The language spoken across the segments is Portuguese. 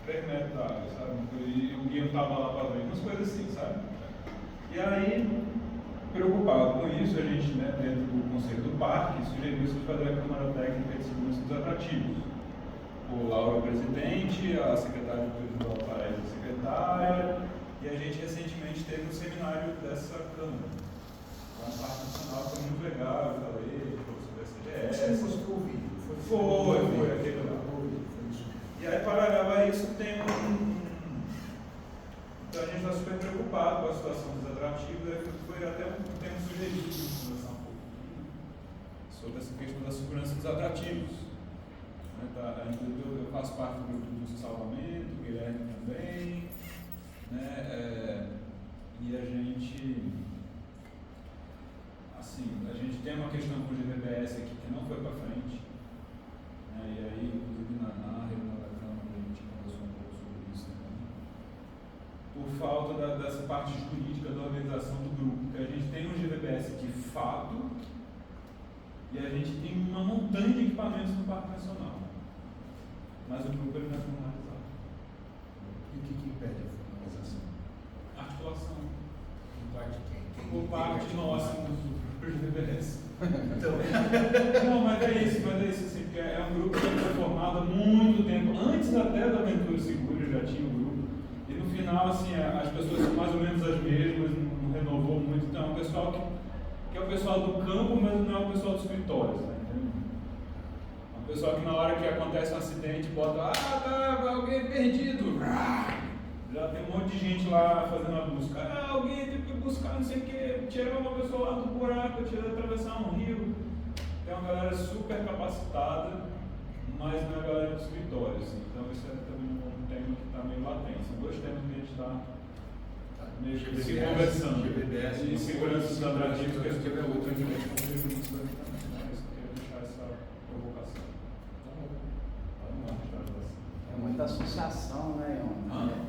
3 metros da área, sabe? E o guia não estava lá para ver, umas coisas assim, sabe? E aí, preocupado com isso, a gente, né, dentro do Conselho do Parque, sugeriu de fazer a Câmara Técnica de Segurança dos Atrativos. O Laura, presidente, a secretária de Turismo da Paraíba, secretária, e a gente recentemente teve um seminário dessa Câmara. Com a parte nacional, foi muito legal, eu falei, sobre a CDS. Você mostrou o vídeo? Foi aquele lá. E aí, paralelo a isso, tem Então a gente está super preocupado com a situação dos atrativos, aí foi até um tema sugerido de conversar um pouco sobre essa questão da segurança dos atrativos. Eu faço parte do grupo do salvamento, o Guilherme também, né? E a gente tem uma questão com o GVBS aqui que não foi para frente, né? E aí, inclusive na reunião da Câmara, a gente conversou um pouco sobre isso também, por falta dessa parte jurídica da organização do grupo, que a gente tem um GVBS de fato e a gente tem uma montanha de equipamentos no Parque Nacional, mas o grupo ele não é formalizado. E o que impede a formalização? Articulação. Por parte de quem? Por parte nossa do GVBS. Então... Não, mas é isso assim, porque é um grupo que foi formado há muito tempo, antes até da Aventura Segura já tinha o grupo, e no final, assim, as pessoas são mais ou menos as mesmas, não renovou muito, então é um pessoal que é o pessoal do campo, mas não é o pessoal dos escritórios, né? É um pessoal que na hora que acontece um acidente bota, tá alguém perdido, já tem um monte de gente lá fazendo a busca, alguém tem que buscar não sei o que, tirar uma pessoa lá do buraco, atravessar um rio. Tem uma galera super capacitada, mas não é a galera do escritório, assim. Então isso é também um tema que está meio latente. São 2 temas que a gente está meio que se conversando. GVBS e segurança dos atrativos, que é outro eu quero deixar essa provocação. É muita associação, né, Ion?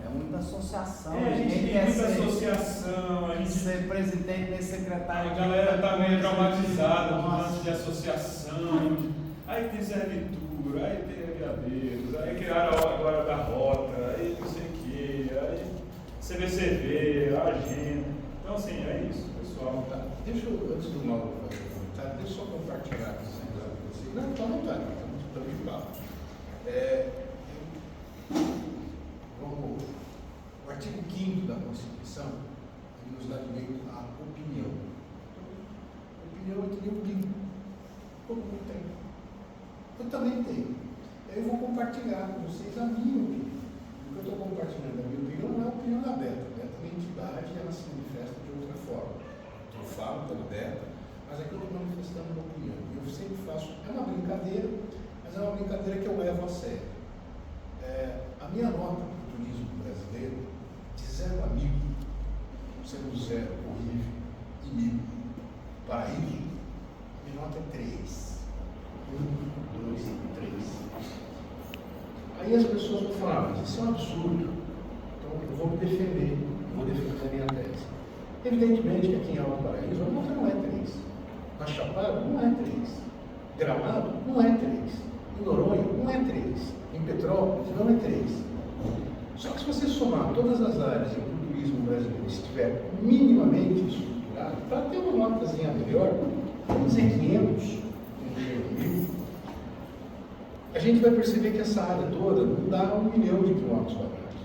É muita associação. A gente tem quer muita associação, a gente ser presidente, nem secretário. A galera está meio traumatizada do lance de associação, aí tem servitura, aí tem aviadeiros, aí criaram agora da rota, aí não sei o que, aí CBCV, agenda. Então, assim, é isso, pessoal. Tá. Deixa eu, antes do Mauro fazer o comentário, deixa eu só compartilhar aqui com vocês. Não, está à vontade, estamos de papo. O artigo 5º da Constituição nos dá direito à opinião. Então, opinião é que nem um livro. Todo mundo tem. Eu também tenho. Eu vou compartilhar com vocês a minha opinião. O que eu estou compartilhando a minha opinião não é a opinião da Beta. A Beta é uma entidade e ela se manifesta de outra forma. Eu falo pela Beta, mas aqui eu estou manifestando uma opinião. E eu sempre faço, é uma brincadeira, mas é uma brincadeira que eu levo a sério. A minha nota para o turismo brasileiro, de 0 a 1000, sendo 0 horrível e 1000 paraíso, minha nota é 3. 1, 2, 3. Aí as pessoas vão falar, mas isso é um absurdo. Então eu vou me defender, vou defender a minha tese. Evidentemente que aqui em Alto Paraíso a nota não é 3. Na Chapada não é 3. Gramado não é 3. Em Noronha não é 3. Em Petrópolis não é 3. Só que se você somar todas as áreas em que o turismo brasileiro estiver minimamente estruturado, para ter uma notazinha melhor, vamos dizer 500, a gente vai perceber que essa área toda não dá 1 milhão de quilômetros quadrados.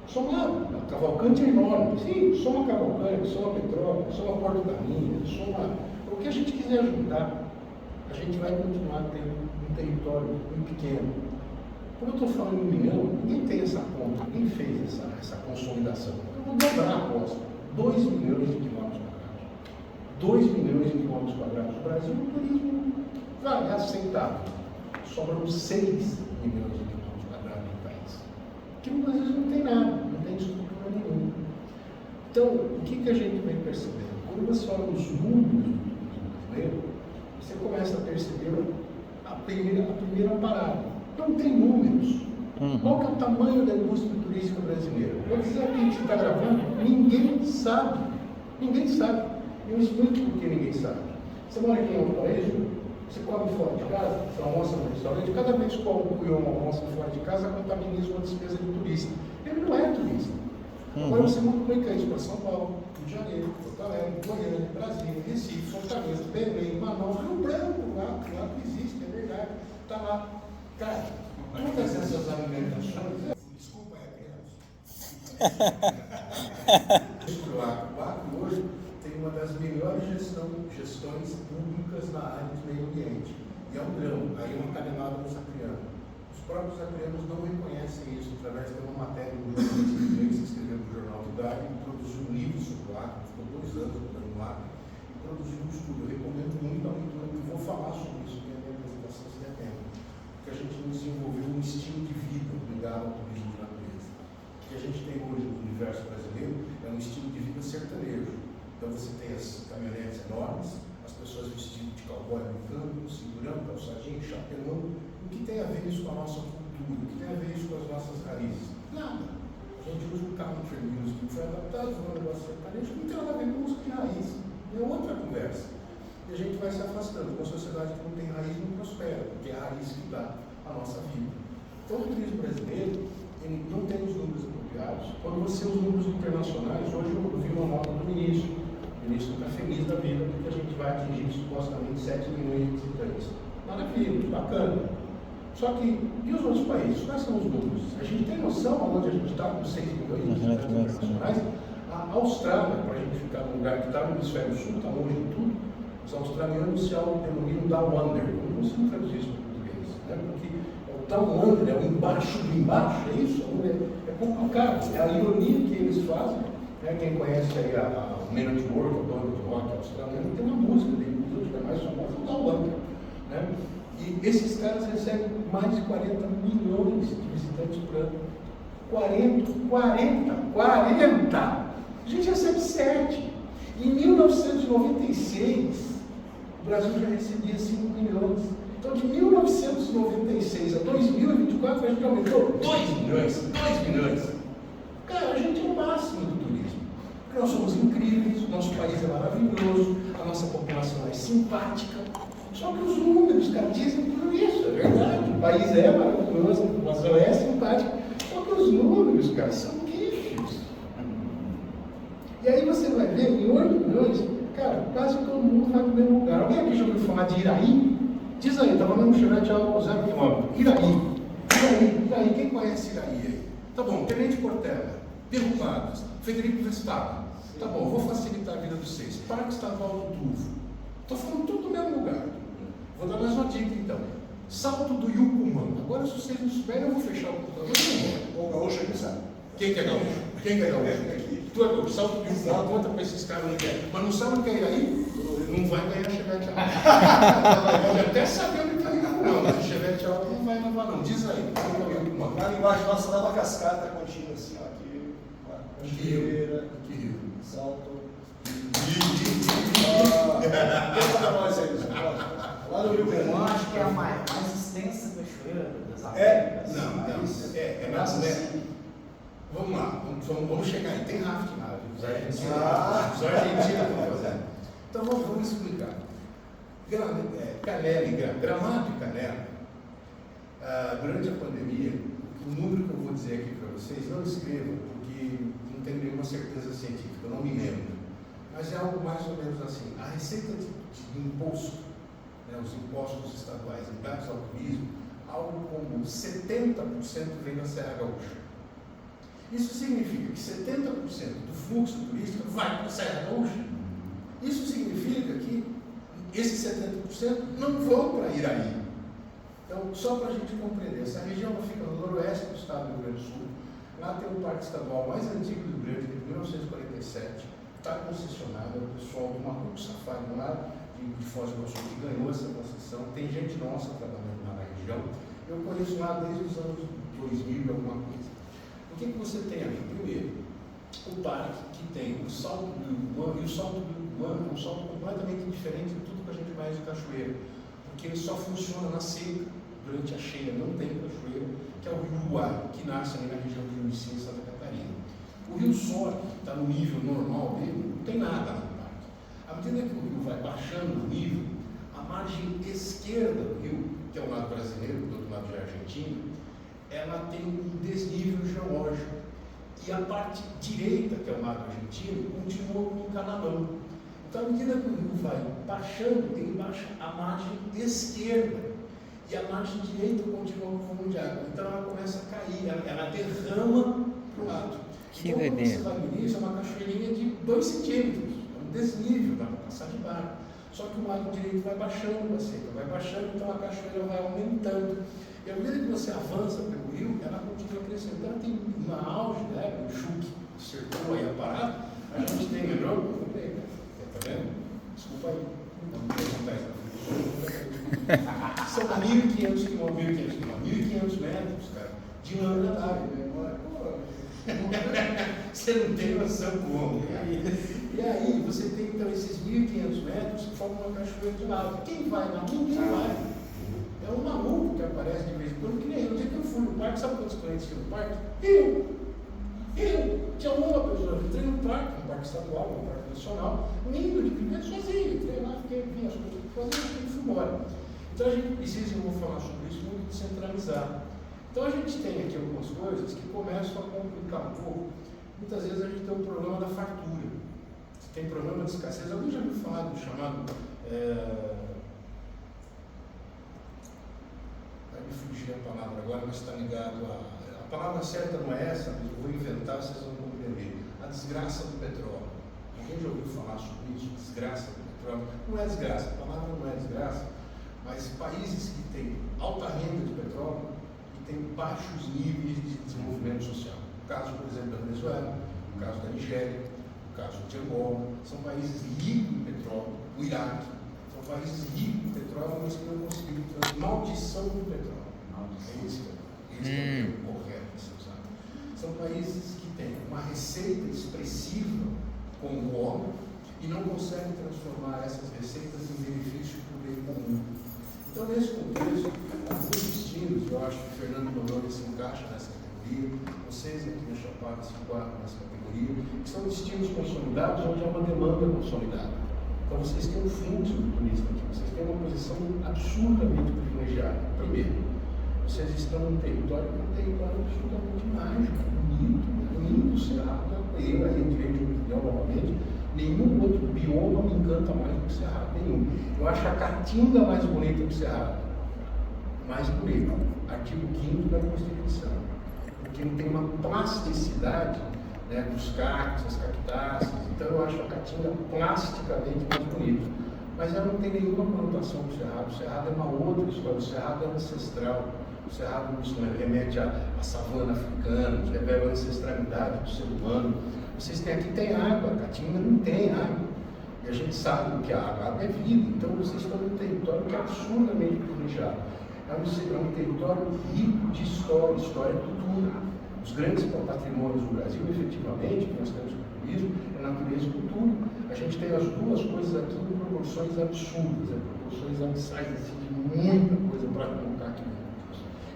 Somado, a Cavalcante é enorme. Sim, soma Cavalcante, soma Petrópolis, soma Porto Caminha, soma o que a gente quiser juntar, a gente vai continuar tendo um território muito pequeno. Quando eu estou falando em 1 milhão, ninguém tem essa conta, ninguém fez essa consolidação. Eu vou dobrar a aposta. 2 milhões de quilômetros quadrados. 2 milhões de quilômetros quadrados. O Brasil, o turismo vai aceitar. Sobram 6 milhões de quilômetros quadrados no país. Que no Brasil não tem nada, não tem estrutura nenhuma. Então, o que a gente vem percebendo? Quando você olha os números do turismo brasileiro, você começa a perceber a primeira parada. Não tem números. Qual que é o tamanho da indústria turística brasileira? Vou dizer aqui que você está gravando, ninguém sabe. Ninguém sabe. Eu explico por que ninguém sabe. Você mora aqui em Alto Paraíso? Você come fora de casa, você almoça no restaurante, cada vez que o almoça fora de casa, contaminiza uma despesa de turista. Ele não é turista. Agora você multiplica isso para São Paulo, Rio de Janeiro, Porto Alegre, Goiânia, Brasília, Recife, Fortaleza, Belém, Manaus, Rio Branco, lá que existe, é verdade, está lá. Cara, todas essas alimentações. Desculpa, o Acre hoje tem uma das melhores gestões públicas na área de meio ambiente. E é um grão, aí uma canelada nos acrianos. Os próprios acrianos não reconhecem isso através de uma matéria do grupo de inglês que escreveu no Jornal do Dario e produziu um livro sobre o Acre, ficou 2 anos no Acre, e produziu um estudo. Eu recomendo muito a leitura, eu vou falar sobre isso na minha apresentação se der tempo. Porque a gente não desenvolveu um estilo de vida ligado ao turismo de natureza. O que a gente tem hoje no universo brasileiro é um estilo de vida sertanejo. Então você tem as caminhonetes enormes, as pessoas vestidas de cowboy brincando, cinturão, calçadinho, chapelão. O que tem a ver isso com a nossa cultura? O que tem a ver isso com as nossas raízes? Nada. A gente usa o country music, que foi adaptado para um negócio sertanejo, não tem nada a ver com música de raiz. É outra conversa. E a gente vai se afastando. Uma sociedade que não tem raiz não prospera, porque é a raiz que dá a nossa vida. Então o turismo brasileiro, ele não tem os números apropriados. Quando você usa os números internacionais, hoje eu vi uma nota do ministro. O ministro está feliz da vida porque a gente vai atingir supostamente 7 milhões de visitantes. Maravilha, bacana. Só que, e os outros países? Quais são os números? A gente tem noção onde a gente está com 6 milhões de visitantes internacionais? A Austrália, para a gente ficar num lugar que está no hemisfério sul, está longe de tudo, os australianos se autodenominam Down Under. Eu não consigo traduzir isso para português, né? Porque o Down Under é o embaixo do embaixo, é isso? É complicado. É a ironia que eles fazem. Né? Quem conhece aí a Men at Work, a banda de rock australiana, tem uma música dele, que é mais famosa, o Down Under. Né? E esses caras recebem mais de 40 milhões de visitantes por ano. 40! A gente recebe 7. Em 1996, o Brasil já recebia 5 milhões. Então, de 1996 a 2024, a gente aumentou 2 milhões. Cara, a gente é o máximo do turismo. Porque nós somos incríveis, o nosso país é maravilhoso, a nossa população é simpática. Só que os números, cara, dizem tudo isso, é verdade. O país é maravilhoso, a população é simpática. Só que os números, cara, são guichos. E aí você vai ver, em 8 milhões, cara, quase todo mundo vai no mesmo lugar. Alguém aqui já ouviu falar de Iraí? Diz aí, estava vendo um chevette ao 0 km. Iraí, quem conhece Iraí aí? Tá bom, Tenente Portela, Derrubadas, Federico Vestappen. Tá bom, vou facilitar a vida de vocês. Parque Estadual do Turvo. Estou falando tudo no mesmo lugar. Vou dar mais uma dica então. Salto do Yucumã. Agora, se vocês não souberem, eu vou fechar o computador. O gaúcho aqui sabe. Quem que é gaúcho? Quem que é gaúcho? Tu é gaúcho. Salto do Yucumã, conta para esses caras onde é. Mas não sabe o que é Iraí? Não vai ganhar chevette alto. Pode até saber onde está ligado. Não, mas o chevette alto não vai levar não. Diz aí. Na linguagem nossa dá uma cascata contínua assim, ó. Cachoeira, salto. Conta pra nós aí, lá no Rio Comum. Acho que é a mais extensa cachoeira das É? Américas. Não, é mais né? Vamos lá, vamos chegar aí. Tem rafting lá, os argentinos. Os argentinos estão fazendo. Então vamos explicar. Gramado e Canela, durante a pandemia, o número que eu vou dizer aqui para vocês, não escrevam, porque não tenho nenhuma certeza científica, eu não me lembro. Mas é algo mais ou menos assim. A receita de imposto, né, os impostos estaduais ligados ao turismo, algo como 70% vem da Serra Gaúcha. Isso significa que 70% do fluxo turístico vai para a Serra Gaúcha. Isso significa que esses 70% não vão para Iraí. Então, só para a gente compreender, essa região fica no noroeste do estado do Rio Grande do Sul. Lá tem o parque estadual mais antigo do Rio Grande, de 1947. Está concessionado, é o pessoal do Macuco Safari lá de Foz do Iguaçu que ganhou essa concessão. Tem gente nossa trabalhando lá na região. Eu conheço lá desde os anos 2000 e alguma coisa. O que você tem ali? Primeiro, o parque que tem o salto do Iguan, e o salto do Iguan é um salto completamente diferente de tudo que a gente faz de cachoeira, porque ele só funciona na seca, durante a cheia não tem cachoeira, que é o rio Uruguai, que nasce ali na região de Uruci, Santa Catarina. O rio sobe, está no nível normal dele, não tem nada lá no parque. À medida que o rio vai baixando o nível, a margem esquerda do rio, que é o lado brasileiro, do outro lado é a Argentina, ela tem um desnível geológico. E a parte direita, que é o lado argentino, continua com um canalão. Então, à medida que o rio vai baixando, ele baixa a margem esquerda. E a margem direita continua com volume de água. Então, ela começa a cair, ela derrama para o lado. Então, quando você vai no início, é uma cachoeirinha de 2 centímetros. É um desnível, dá para passar de barco. Só que o lado direito vai baixando a seca, vai baixando, então a cachoeira vai aumentando. E à medida que você avança pelo rio, ela continua crescendo. Então, ela tem uma auge, né? O Juque cercou aí a parada. A gente tem, lembrou? Tá vendo? Desculpa aí. São 1.500 quilômetros, 1.500 metros, cara, de lâmina d'água. Você não tem noção como. E aí você tem então esses 1.500 metros que formam uma cachoeira de lava. Quem vai na rua? Ninguém vai. É um maluco que aparece de vez em quando, que nem eu. No dia que eu fui no parque, sabe quantos clientes tinham no parque? Eu. Tinha uma pessoa. Eu entrei no parque estadual, um parque nacional, lindo de primeiro sozinho. Entrei lá, fiquei, vi as coisas que fazia e fui embora. Então a gente precisa, eu vou falar sobre isso, muito descentralizado. Então a gente tem aqui algumas coisas que começam a complicar um pouco. Muitas vezes a gente tem um problema da fartura. Tem problema de escassez. Alguém já ouviu falar do chamado... Vai me fugir a palavra agora, mas está ligado a palavra certa não é essa, mas eu vou inventar, vocês vão compreender. A desgraça do petróleo. Alguém já ouviu falar sobre isso? Desgraça do petróleo? Não é desgraça, a palavra não é desgraça, mas países que têm alta renda de petróleo e têm baixos níveis de desenvolvimento social. No caso, por exemplo, da Venezuela, no caso da Nigéria, no caso de Angola, são países ricos em petróleo. O Iraque, são países ricos em petróleo, mas que não conseguiram ter maldição do petróleo. É isso que é o correto de ser usado. São países que têm uma receita expressiva com o óleo e não conseguem transformar essas receitas em benefício para o bem comum. Então, nesse contexto, alguns destinos, eu acho que o Fernando Noronha se encaixa nessa categoria, vocês aqui na Chapada se enquadram nessa categoria, que são destinos consolidados onde há uma demanda consolidada. Então, vocês têm um fluxo do turismo aqui, vocês têm uma posição absurdamente privilegiada. Primeiro, vocês estão num território que é um território absolutamente mágico, bonito, lindo, cerrado. Eu aí direito de opinião novamente, nenhum outro bioma me encanta mais do que o Cerrado, nenhum. Eu acho a Caatinga mais bonita que o Cerrado, mais bonita, artigo 5º da Constituição, porque não tem uma plasticidade, né, dos cactos, das cactáceas. Então eu acho a Caatinga plasticamente mais bonita, mas ela não tem nenhuma conotação com o Cerrado. O Cerrado é uma outra história, o Cerrado é ancestral. O Cerrado nos remete à savana africana, nos revela a ancestralidade do ser humano. Vocês têm aqui, tem água, a Caatinga não tem água. E a gente sabe que a água é vida. Então vocês estão num território que é absurdamente privilegiado. É um território rico de história, história e cultura. Os grandes patrimônios do Brasil, efetivamente, que nós temos no turismo, é natureza e cultura. A gente tem as duas coisas aqui em proporções absurdas, proporções abissais, assim, de muita coisa para colocar aqui.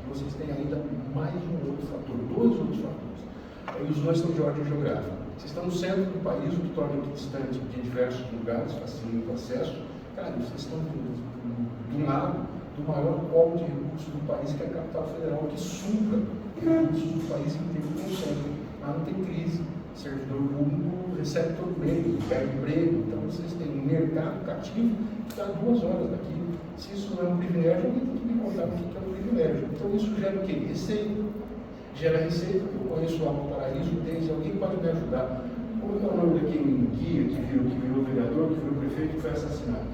Vocês têm ainda mais um outro fator, 2 outros fatores. E os dois são de ordem geográfica. Vocês estão no centro do país, o que torna muito distante de diversos lugares, facilita o acesso. Cara, vocês estão do lado do maior polo de recursos do país, que é a capital federal, que suga recursos do país inteiro com o centro. Lá não tem crise. O servidor público recebe todo mês, perde emprego. Então vocês têm um mercado cativo que está a 2 horas daqui. Se isso não é um privilégio, alguém tem que me contar o que é um privilégio. Então isso gera o quê? Receita. Gera receita. Eu conheço o Alto Paraíso, desde alguém pode me ajudar. Como é o nome daquele guia que virou vereador, que virou prefeito e foi assassinado?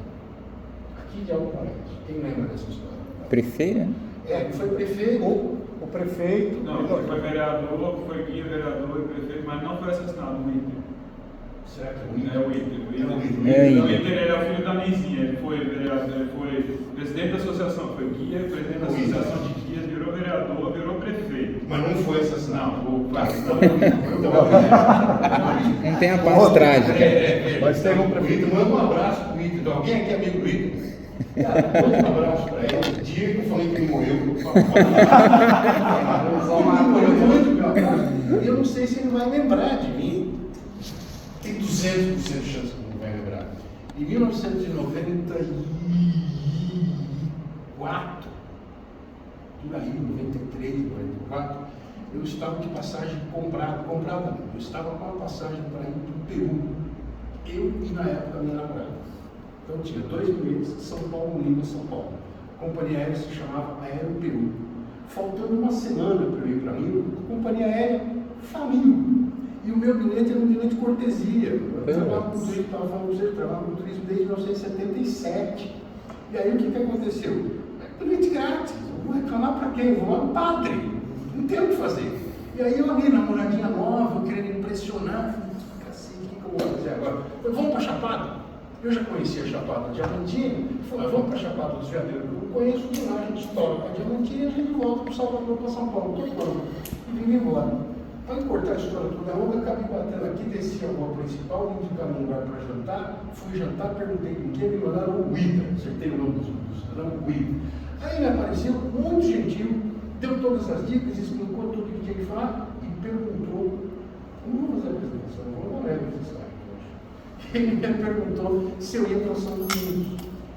Aqui de Alto Paraíso. Quem lembra dessa história? Prefeira? Ele foi prefeito. O prefeito. Não, foi vereador, foi guia, vereador e prefeito, mas não foi assassinado o Inter. Será que é o Inter? É o Inter. É O Inter era o filho da Neizinha, ele foi vereador, ele foi presidente da associação, foi guia, presidente da associação de guias, virou vereador, virou prefeito. Mas não foi assassinado. Não tem a parte trágica. Mas teve um prefeito, manda um abraço pro Ito. Então, alguém aqui é amigo do Ito? Cara, manda um abraço pra ele. O dia que eu falei que ele morreu, eu não sei se ele vai lembrar de mim. Tem 200% de chance que ele não vai lembrar. Em 1990 94, por aí, 93, 94, eu estava de passagem comprada, eu estava com uma passagem para ir para o Peru, eu e na época minha namorada. Então tinha 2 bilhetes, São Paulo, Lima, São Paulo. A companhia aérea se chamava Aero Peru. Faltando uma semana para eu ir para Rio, a companhia aérea faliu. E o meu bilhete era um bilhete de cortesia. Eu trabalhava com turismo desde 1977. E aí o que aconteceu? Bilhete grátis. Eu vou reclamar para quem? Eu vou lá no padre. Não tem o que fazer. E aí eu ali, namoradinha nova, eu querendo impressionar, falei, cacete, o que eu vou fazer agora? Eu falei, vamos para Chapada? Eu já conhecia a Chapada Diamantina, falei, vamos para a Chapada dos Veadeiros, eu conheço de lá, a gente estoura para Diamantina e a gente volta para o Salvador, para São Paulo, todo ano, e vim embora. Para encurtar a história toda longa, acabei batendo aqui, desci a rua principal, me indicaram um lugar para jantar, fui jantar, perguntei com quem, me mandaram o Guida, acertei o nome dos cidadãos, o Guida. Aí me apareceu, muito gentil, deu todas as dicas, explicou tudo o que tinha que falar e perguntou, não vou fazer a apresentação, não vou dar essa história. Ele me perguntou se eu ia para São Domingos.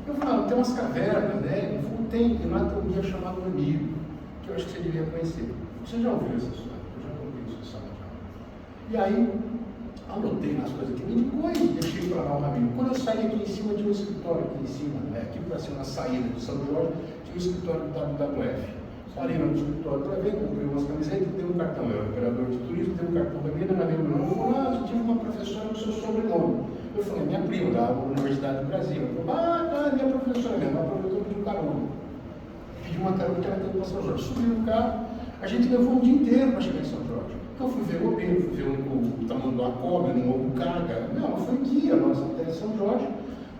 Eu falei, tem umas cavernas, né? Ele falou, tem, e lá tem um guia chamado Ramiro, que eu acho que você devia conhecer. Você já ouviu essa história? Eu já contei isso em sala de aula. E aí, anotei nas coisas que me indicou e deixei para lá o Ramiro. Quando eu saí aqui em cima, tinha um escritório aqui em cima, né? Aqui para cima, na saída de São Jorge, tinha um escritório do WWF. Parei no escritório para ver, comprei umas camisetas, dei um cartão, eu era operador de turismo, dei um cartão da vida, na minha irmã falou, eu tive uma professora com seu sobrenome. Eu falei, minha prima, da Universidade do Brasil. Eu falei, minha professora mesmo, aproveitou e pediu carona. Pedi uma carona que ela teve para São Jorge. Subi no carro, a gente levou o dia inteiro para chegar em São Jorge. Então eu fui ver o Obreiro, fui ver o tamanho do Acoba, no Morro Carga. Não, foi guia nossa até São Jorge.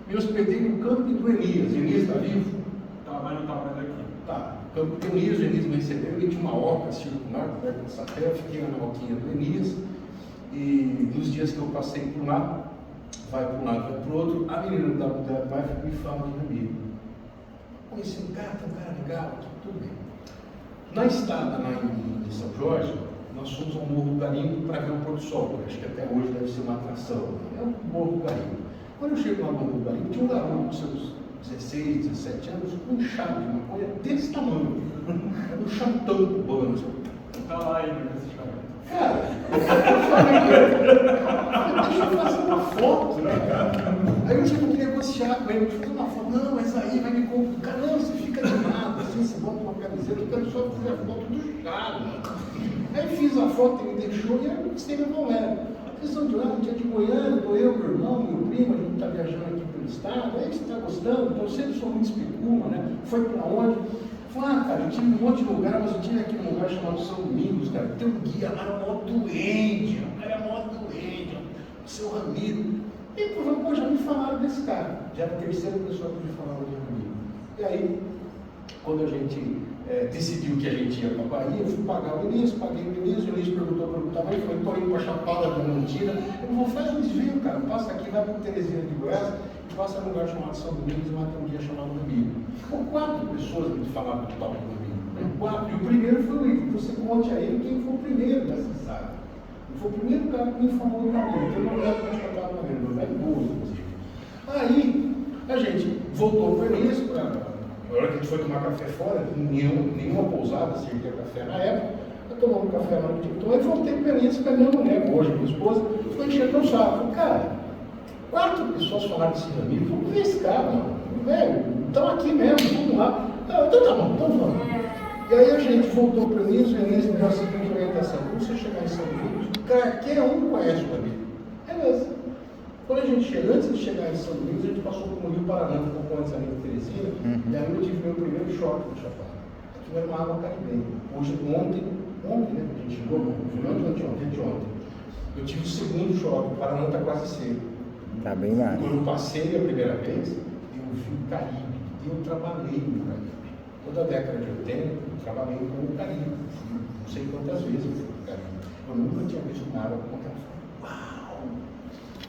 Me hospedei no camping do Elias. Elias está vivo? Tá, mas não está mais aqui. Tá. Campo do Elias, o Elias me recebeu, ele tinha uma oca circular, coberta de sapé, eu fiquei na oquinha do Elias. E nos dias que eu passei por lá, vai para um lado, vai para o outro, a menina da WWF me fala de Ramiro. Conheci um cara legal, tudo bem. Na estada lá em São Jorge, nós fomos ao Morro do Garimpo para ver o pôr do sol, que acho que até hoje deve ser uma atração. É o Morro do Garimpo. Quando eu chego lá no Morro do Garimpo, tinha um garoto com seus 16, 17 anos, com um chave de maconha desse tamanho. Era um chatão cubano. Está lá ainda com esse chave. Cara, eu falei, deixa eu fazer uma foto, né, cara? Aí eu cheguei a negociar com ele, fazer uma foto, não, mas aí vai me complicar, não, você fica de nada, assim, você bota uma camiseta, eu quero só fazer a foto do chave. Aí fiz a foto, ele me deixou e aí eu gostei da conversa. Vocês são de lá, no dia de Goiânia, tô eu, meu irmão, meu primo, a gente está viajando aqui pelo estado, aí você está gostando, então eu sempre sou muito especula, né? Foi para onde? Falei, cara, eu tive um monte de lugar, mas eu tive aqui num lugar chamado São Domingos, cara, tem um guia lá, era mó doente, o cara é mó doente, o seu Ramiro. E eu falei, pô, já me falaram desse cara, já era a terceira pessoa que me falava de Ramiro. E aí, quando a gente decidiu que a gente ia para a Bahia, eu fui pagar o Elias, paguei o Elias perguntou para o tamanho, falei, estou indo para a Chapada Diamantina. Eu vou fazer um desvio, cara, passa aqui, vai para o Teresina de Goiás, e passa num lugar chamado São Domingos, e lá tem um dia chamado Ramiro. Ficou 4 pessoas que me falavam do tal do Ramiro, né? 4, e o primeiro foi o Ivo, você conte a ele quem foi o primeiro dessa saga. Ele foi o primeiro cara que me informou do Ramiro, então não lembro mais contar o Ramiro, meu velho boa, inclusive. Aí, a gente voltou para o Elias, na hora que a gente foi tomar café fora, nenhuma pousada servia café na época, eu tomamos café lá no TikTok, aí voltei para Elias com a minha mulher, hoje minha esposa, foi enchendo o saco. Falei, cara, 4 pessoas falaram desse Ramiro, vamos ver esse cara, mano, velho, estão aqui mesmo, vamos lá. Não, então tá bom, então vamos. E aí a gente voltou para o Elias me deu a seguinte orientação, quando você chegar em São Domingos, qualquer um conhece o Ramiro. Beleza. Quando a gente chega, antes de chegar em São Domingos, a gente passou por um Rio Paraná, um pouco antes ali de Teresina, e aí eu tive meu primeiro choque de Chapada. Aquilo era uma água caribenha. Hoje, ontem, né, que a gente chegou, anteontem, eu tive o segundo choque, o Paraná está quase seco. Tá bem mais. Quando eu passei a primeira vez, eu vi o Caribe, e eu trabalhei no Caribe. Toda a década de 80, eu trabalhei com o Caribe. Não sei quantas vezes eu fui no Caribe. Eu nunca tinha visto nada como aquela.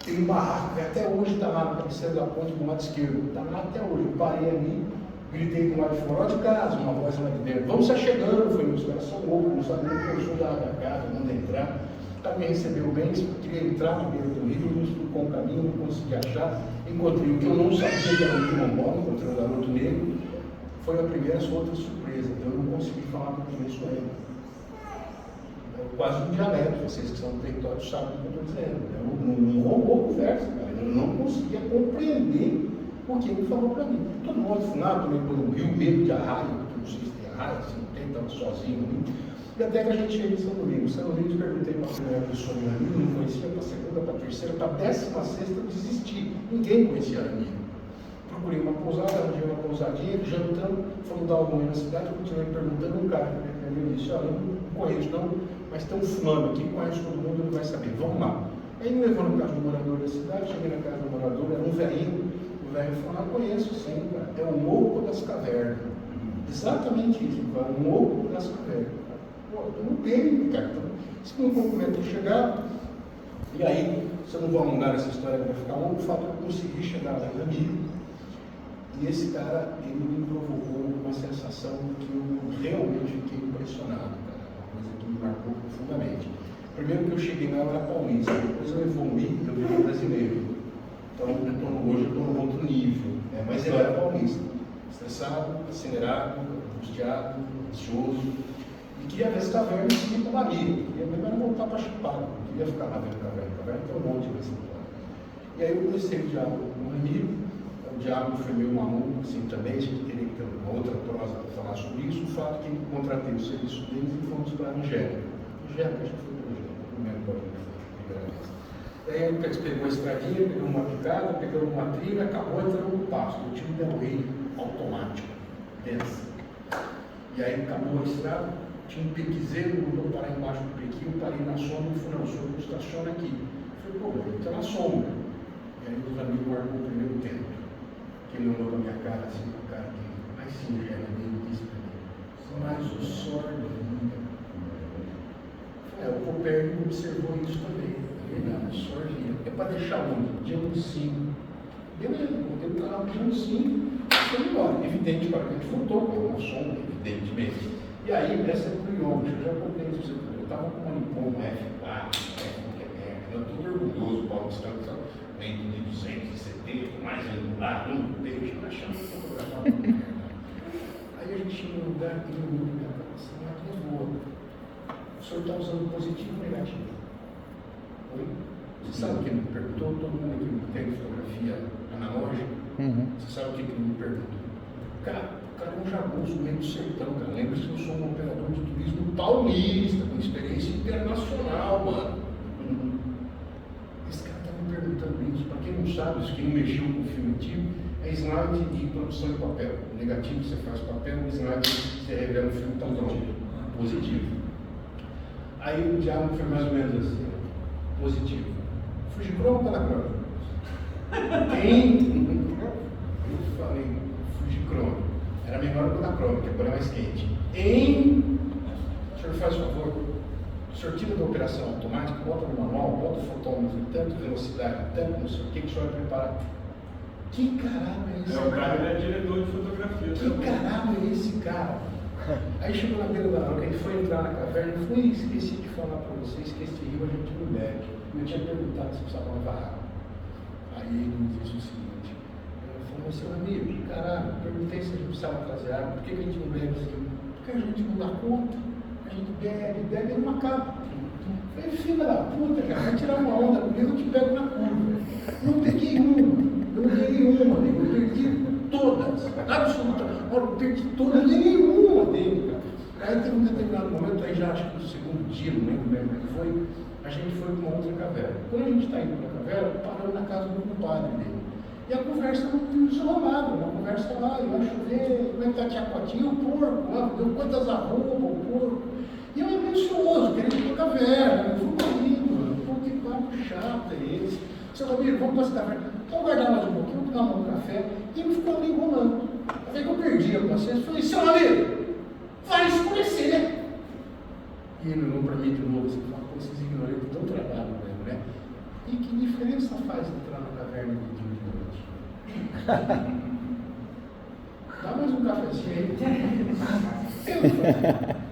Tem um barraco que até hoje está lá na cabeceira da ponte do lado esquerdo. Está lá até hoje. Eu parei ali, gritei do lado de fora, ó de casa, uma voz lá de dentro. Vamos estar chegando. Foi, os caras são loucos, não sabem nem que eu sou da casa, manda entrar. Tá, me recebeu bem, queria entrar no meio do rio, me explicou um caminho, não consegui achar. Encontrei o que eu não sabia, que era um quilombola, encontrei um garoto negro. foi a primeira outra surpresa. Eu não consegui falar no começo ainda. É quase um dialeto, vocês que são do território sabem o que eu estou dizendo. Não rolou conversa, cara. Eu não conseguia compreender o que ele falou para mim. Todo mundo funado, também por um rio, medo de arraio, porque não sei se tem arraio, se não tem, estava sozinho no rio. E até que a gente chega em São Domingos. São Domingos, perguntei para a primeira pessoa do amigo, não conhecia, para a segunda, para a terceira, para a 16ª eu desisti. Ninguém conhecia amigo. Procurei uma pousada, arranjei uma pousadinha, jantando, fomos dar alguma na cidade, eu continuei perguntando, um cara que me disse, olha, eu não conheço não, mas tem um fulano aqui, conhece todo mundo, não vai saber, vamos lá. Aí me levou na casa do morador da cidade, cheguei na casa do morador, era um velhinho, o velho falou, conheço sim, cara, é o Morro das Cavernas. Exatamente isso, cara, o Morro das Cavernas. Pô, eu não tenho, cara, então, se não cumprimento chegar, e aí, se eu não vou alongar essa história, vai ficar longo, o fato é que eu consegui chegar lá em Ramiro. E esse cara, ele me provocou uma sensação que eu realmente fiquei impressionado, cara. Uma coisa que me marcou profundamente. Primeiro que eu cheguei lá, eu era paulista, depois eu evoluí, eu virei brasileiro. Então, hoje eu estou num outro nível, né? Mas ele era paulista. Estressado, acelerado, angustiado, ansioso. E queria ver essa caverna e ir para o Ramiro. Queria mesmo era voltar para Chupado, não queria ficar lá vendo caverna. Caverna tem um monte de vez em quando. E aí eu comecei o diálogo com o Ramiro. O diálogo foi meio maluco, assim, também, a gente teria que ter uma outra prosa para falar sobre isso, o fato que eu contratei o serviço deles e fomos para a Angélica. Angélica, acho que foi para a Angélica, não lembro qual foi a primeira vez. Aí ele pegou a estradinha, pegou uma picada, pegou uma trilha, acabou entrando no pasto. Eu tinha um Delray automático, densa. E aí acabou a estrada, tinha um pequizeiro, mandou parar embaixo do pequinho, parei na sombra e falei, não, o senhor estaciona aqui. Eu falei, pô, ele está na sombra. E aí os amigos marcou o primeiro tempo. Ele olhou para minha cara assim, com a cara mais singela dele, disse para mim, mas o sordo ainda. O Copérnico observou isso também. Ele não, o sordo é para deixar onde? Dia no 5. Beleza, ele estava dia no 5, foi embora. Evidente, para que a gente voltou, com uma sombra, evidentemente. E aí, essa é curiosa, eu já contei isso para você. Eu estava com um Nippon F4, que é merda, eu estou orgulhoso, Paulo Santos. Vem de 1270, mais angular, um peixe, nós chamamos de fotografar tudo merda. Aí a gente chega no lugar e eu olho para ela assim, aqui é boa. O senhor está usando positivo ou negativo? Oi? Você sabe o que ele me perguntou? Todo mundo aqui tem fotografia analógica. Você sabe o que ele me perguntou? Cara, o cara é um jagunço no meio do sertão, cara. Lembre-se que eu sou um operador de turismo paulista, com experiência internacional, mano. Perguntando isso, para quem não sabe, isso quem não mexeu com o filme antigo, é slide de produção de papel. O negativo você faz papel, o slide você revela o filme tão positivo. Aí o diálogo foi mais ou menos assim, positivo. Fujichroma ou Kodachrome? Eu falei, Fujichroma. Era menor que o Kodachrome, que agora é mais quente. O senhor faz favor. O senhor tira da operação automática, bota no manual, bota o fotômetro, tanto velocidade, tanto não sei o que o senhor vai preparar. Que caralho é esse cara? O cara é diretor de fotografia. Que caralho é esse cara? Aí chegou na beira da hora, que ele foi entrar na caverna e falou, esqueci de falar para vocês que esse rio a gente não bebe. Eu tinha perguntado se precisava lavar água. Aí ele me disse o seguinte, ele falou, seu amigo, caralho, perguntei se a gente precisava trazer água, por que a gente não bebe esse rio? Porque a gente não dá conta. A gente bebe ele não acaba. Eu falei, filha da puta, cara, vai tirar uma onda comigo, eu te pego na curva. Não peguei uma, eu não peguei uma, nego. Eu perdi todas, absolutamente. Eu perdi todas, eu peguei uma dele, cara. Aí teve um determinado momento, aí já acho que no segundo dia, não lembro bem como é que foi, a gente foi para uma outra caverna. Quando a gente está indo para a caverna, paramos na casa do compadre dele. E a conversa não desenrolava, uma conversa lá, eu acho ver, como é que tá a tia Cotinha, o porco, lá, deu quantas arrobas, o porco. E eu era ansioso, querendo ir para a caverna, eu fui comigo, pô, que papo chato é esse. Seu amigo, vamos para essa caverna, vamos guardar mais um pouquinho, vamos tomar um café, e ele ficou ali enrolando. Até que eu perdi a paciência, falei, seu amigo, vai escurecer. E ele olhou para mim de novo, assim, falou, pô, vocês ignoram que dão trabalho mesmo, né? E que diferença faz entrar na caverna de dia de noite? Dá mais um cafezinho aí.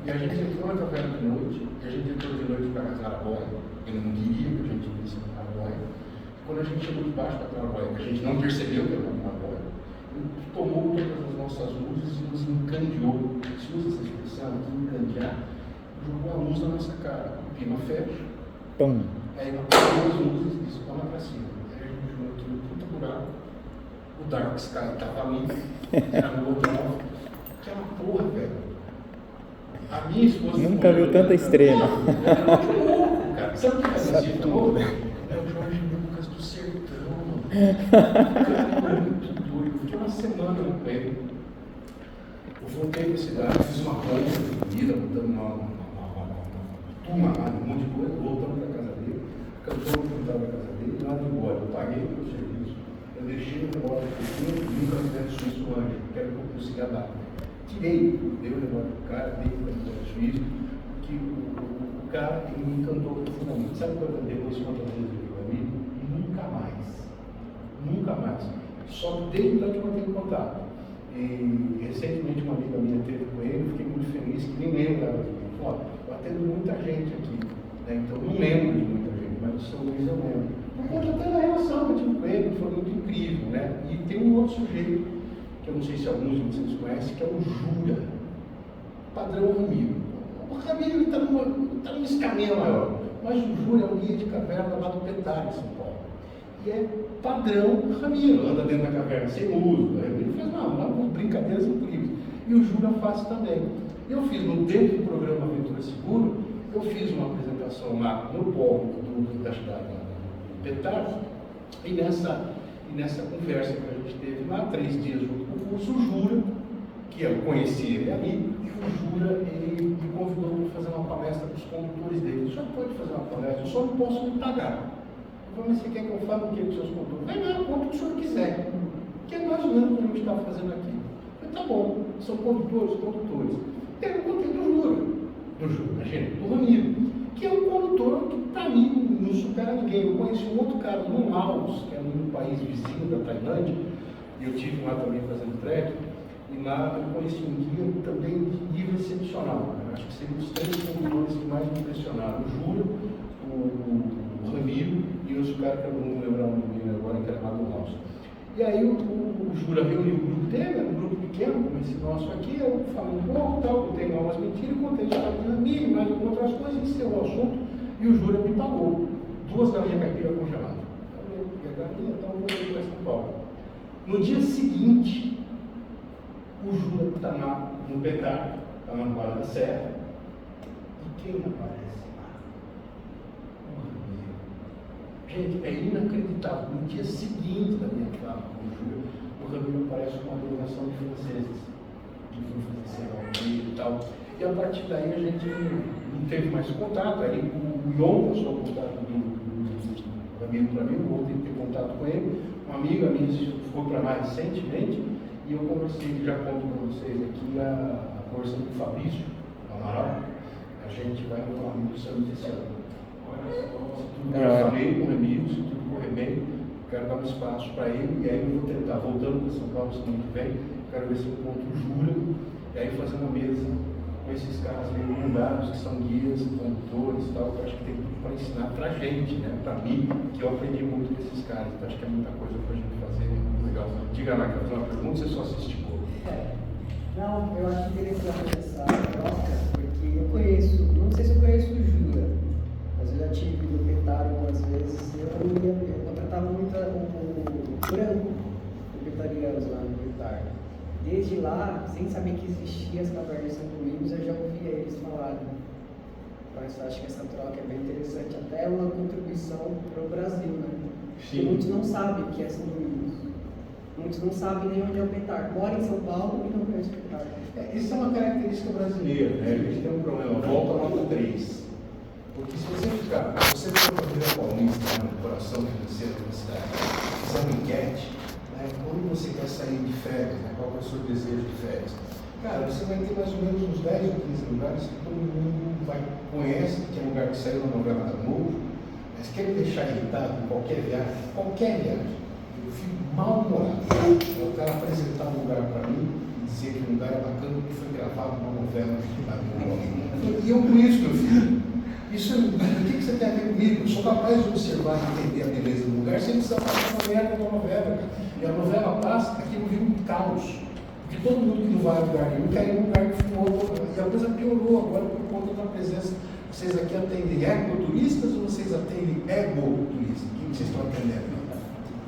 E a gente entrou na caverna de noite, e a gente entrou de noite para a claraboia. Ele não queria que a gente visse a claraboia. Quando a gente chegou debaixo da claraboia, que a gente não percebeu que era uma claraboia, ele tomou todas as nossas luzes e nos encandeou. Se usa essa expressão, encandear, jogou a luz na nossa cara. O pino fecha, Pum. aí ela pegou as luzes e disse, toma pra cima. Aí a gente jogou aqui no puta buraco. O Dark Sky tava ali, era no outro lado. Aquela porra, velho. A minha esposa... Nunca viu tanta estrela. Cara, sabe o que era esse tudo? É o Jorge Lucas do Sertão, mano. O cara é muito doido. Eu fiquei uma semana com ele. Eu voltei pra cidade, fiz uma conta de comida, botando uma turma lá, um monte de coisa, voltando pra casa dele. Cantou que estava na casa dele, nada de embora. Eu paguei pelo serviço. Eu deixei o relógio pequeno e nunca tivesse suíço anjo, que era o que eu conseguia dar. Tirei, dei o relógio pro cara, dei o relógio suíço, que o cara me encantou profundamente. Sabe quando depois quantas vezes eu digo amigo? Nunca mais. Nunca mais. Só desde que eu mantenho contato. E recentemente uma amiga minha teve com ele, fiquei muito feliz, que nem lembrava de mim. Falou, eu atendo muita gente aqui, né? Então eu não lembro de muita gente, mas o São Luís eu lembro. Por conta até da relação que eu tive com ele, foi muito incrível, né? E tem um outro sujeito, que eu não sei se alguns de vocês conhecem, que é o Jura, padrão Ramiro. O Ramiro está num escaminho maior, mas o Jura é um guia de caverna lá do Petar, em São Paulo. E é padrão Ramiro, anda dentro da caverna sem uso. O Ramiro faz umas brincadeiras incríveis. E o Jura faz também. Eu fiz, dentro do programa Aventura Seguro, eu fiz uma apresentação lá no polo da cidade do Petar, e nessa conversa que a gente teve lá, 3 dias junto com o curso, o Jura, que eu conheci ele ali, e o Jura, ele me convidou para fazer uma palestra para os condutores dele. O senhor pode fazer uma palestra, eu só não posso me pagar. Eu falei, mas você quer que eu fale o que com os seus condutores? Vai lá, conta o que o senhor quiser. Que é mais ou menos o que a gente está fazendo aqui. Eu falei, tá bom, são condutores. E aí eu contei do Jura, imagina, do Ramiro, que é um condutor que para mim não supera ninguém. Eu conheci um outro cara no Laos, que é um país vizinho da Tailândia, e eu estive lá também fazendo trek, e lá eu conheci um guia também de nível excepcional. Acho que seriam os 3 condutores que mais me impressionaram: o Jura, o Ramiro e outro cara que eu não vou lembrar o nome dele agora, que era lá do Laos. E aí o Jura reuniu o grupo dele, era um grupo pequeno, como esse nosso aqui, eu falei um pouco, tal, contei umas mentiras, contei a história do Ramiro, mais outras coisas, encerrou o assunto, e o Jura me pagou 2 galinhas caipira congeladas. Eu falei, galinha, então eu vou ir para São Paulo. No dia seguinte, o Jura está lá no Petar, está lá no Vale da Serra, e quem aparece lá? O Ramiro. Gente, é inacreditável. No dia seguinte da minha fala com o Jura, o Ramiro aparece com uma delegação de franceses, que foi fazer cerveja e tal. E a partir daí a gente não teve mais contato. Aí o Ion passou o contato do Ramiro para mim, eu voltei a ter contato com ele. Uma amiga minha ficou para lá recentemente, e eu conversei, já conto para vocês aqui, a força do Fabrício Amaral. A gente vai no amigo do Santos esse ano. Eu falei com o Ramiro, se tudo correr bem, quero dar um espaço para ele, e aí eu vou tentar, voltando para São Paulo semana que vem, quero ver se eu encontro o Jura, e aí fazer uma mesa com esses caras meio mandados, que são guias, condutores e tal, que eu acho que tem tudo para ensinar para a gente, né? Para mim, que eu aprendi muito com esses caras, então acho que é muita coisa para a gente fazer, é muito legal. Diga lá, quer fazer uma pergunta, você só assiste pouco. Não, eu acho interessante essa troca, porque eu conheço, não sei se eu conheço o Jura, mas eu já tive no Petar algumas vezes, eu tratava muito o branco, o petarianos lá no Petar. Desde lá, sem saber que existia as cavernas de São Domingos, eu já ouvia eles falarem. Mas acho que essa troca é bem interessante, até uma contribuição para o Brasil, né? Porque muitos não sabem o que é São Domingos. Muitos não sabem nem onde é o Petar. Moram em São Paulo e não conhecem o Petar. Isso é uma característica brasileira, né? A gente tem um problema, volta a nota 3. Porque se você ficar, você for para a Vila Paulista, no coração financeiro da cidade, fizer uma enquete, né? Quando você quer sair de férias, né? Qual é o seu desejo de férias? Cara, você vai ter mais ou menos uns 10 ou 15 lugares que todo mundo conhece, que é lugar que saiu na novela da Globo, mas quer me deixar irritado em qualquer viagem, eu fico mal-humorado. Eu quero apresentar um lugar para mim e dizer que o lugar é bacana porque foi gravado numa novela da Globo. E eu conheço, meu filho. Isso, o que você tem a ver comigo? Eu sou capaz de observar e entender a beleza do lugar sem precisar fazer uma merda da novela, cara. E a novela passa, aquilo vira um caos. Porque todo mundo que não vai a lugar nenhum quer ir a um lugar que ficou. E a coisa piorou agora por conta da presença. Vocês aqui atendem ecoturistas ou vocês atendem egoturistas? Quem que vocês estão atendendo?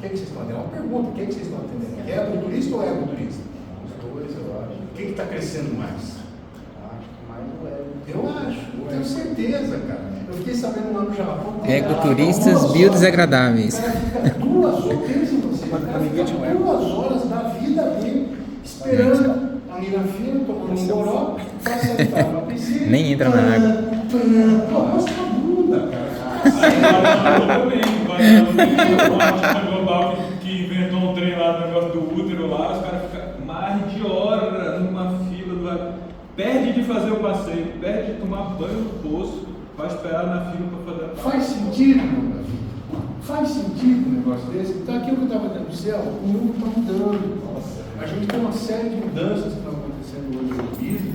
Quem que vocês estão atendendo? É uma pergunta, quem que vocês estão atendendo? Ecoturista ou egoturista? Os dois, eu acho. Quem que está crescendo mais? Acho que mais o ego. Eu acho, eu tenho certeza, cara. Eu fiquei sabendo lá no Japão. Ecoturistas biodesagradáveis. O cara fica 2 horas, pensa em você, o cara fica 2 horas da vida dele esperando a mina fina, tomando um goró, pra sentar na piscina. Nem entra na água. Pô, mostra a bunda, cara. Global que inventou um trem lá no negócio do útero lá, os caras ficam mais de hora numa fila, perde de fazer o passeio, perde de tomar banho no poço, vai esperar na fila para fazer a parte. Faz sentido, meu Davi? Faz sentido um negócio desse? Então aquilo que eu estava dizendo no céu, o mundo está mudando. A gente tem uma série de mudanças que estão acontecendo hoje no turismo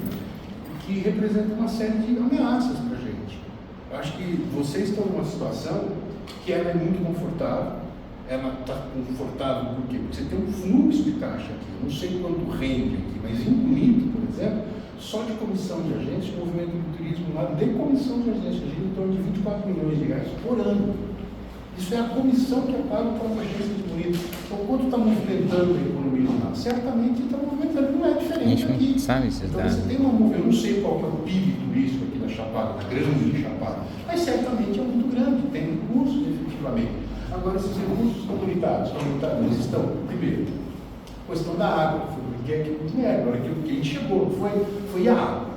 que representam uma série de ameaças para a gente. Eu acho que vocês estão numa situação que ela é muito confortável. Ela está confortável por quê? Porque você tem um fluxo de caixa aqui. Eu não sei quanto rende aqui, mas em Bonito, por exemplo, só de comissão de agência, o movimento do turismo lá de comissão de agência gira em torno de 24 milhões de reais por ano. Isso é a comissão que é paga para uma agência de Bonito. Então, quanto está movimentando a economia lá? Certamente está movimentando, não é A diferente gente aqui. não sabe esses Então, dados. você tem uma movimentação, eu não sei qual que é o PIB turístico aqui da Chapada, da grande Chapada, mas certamente é muito grande, tem recursos efetivamente. Agora, esses recursos estão limitados, eles estão, primeiro, a questão da água, foi o que é que agora que a gente chegou, foi a água.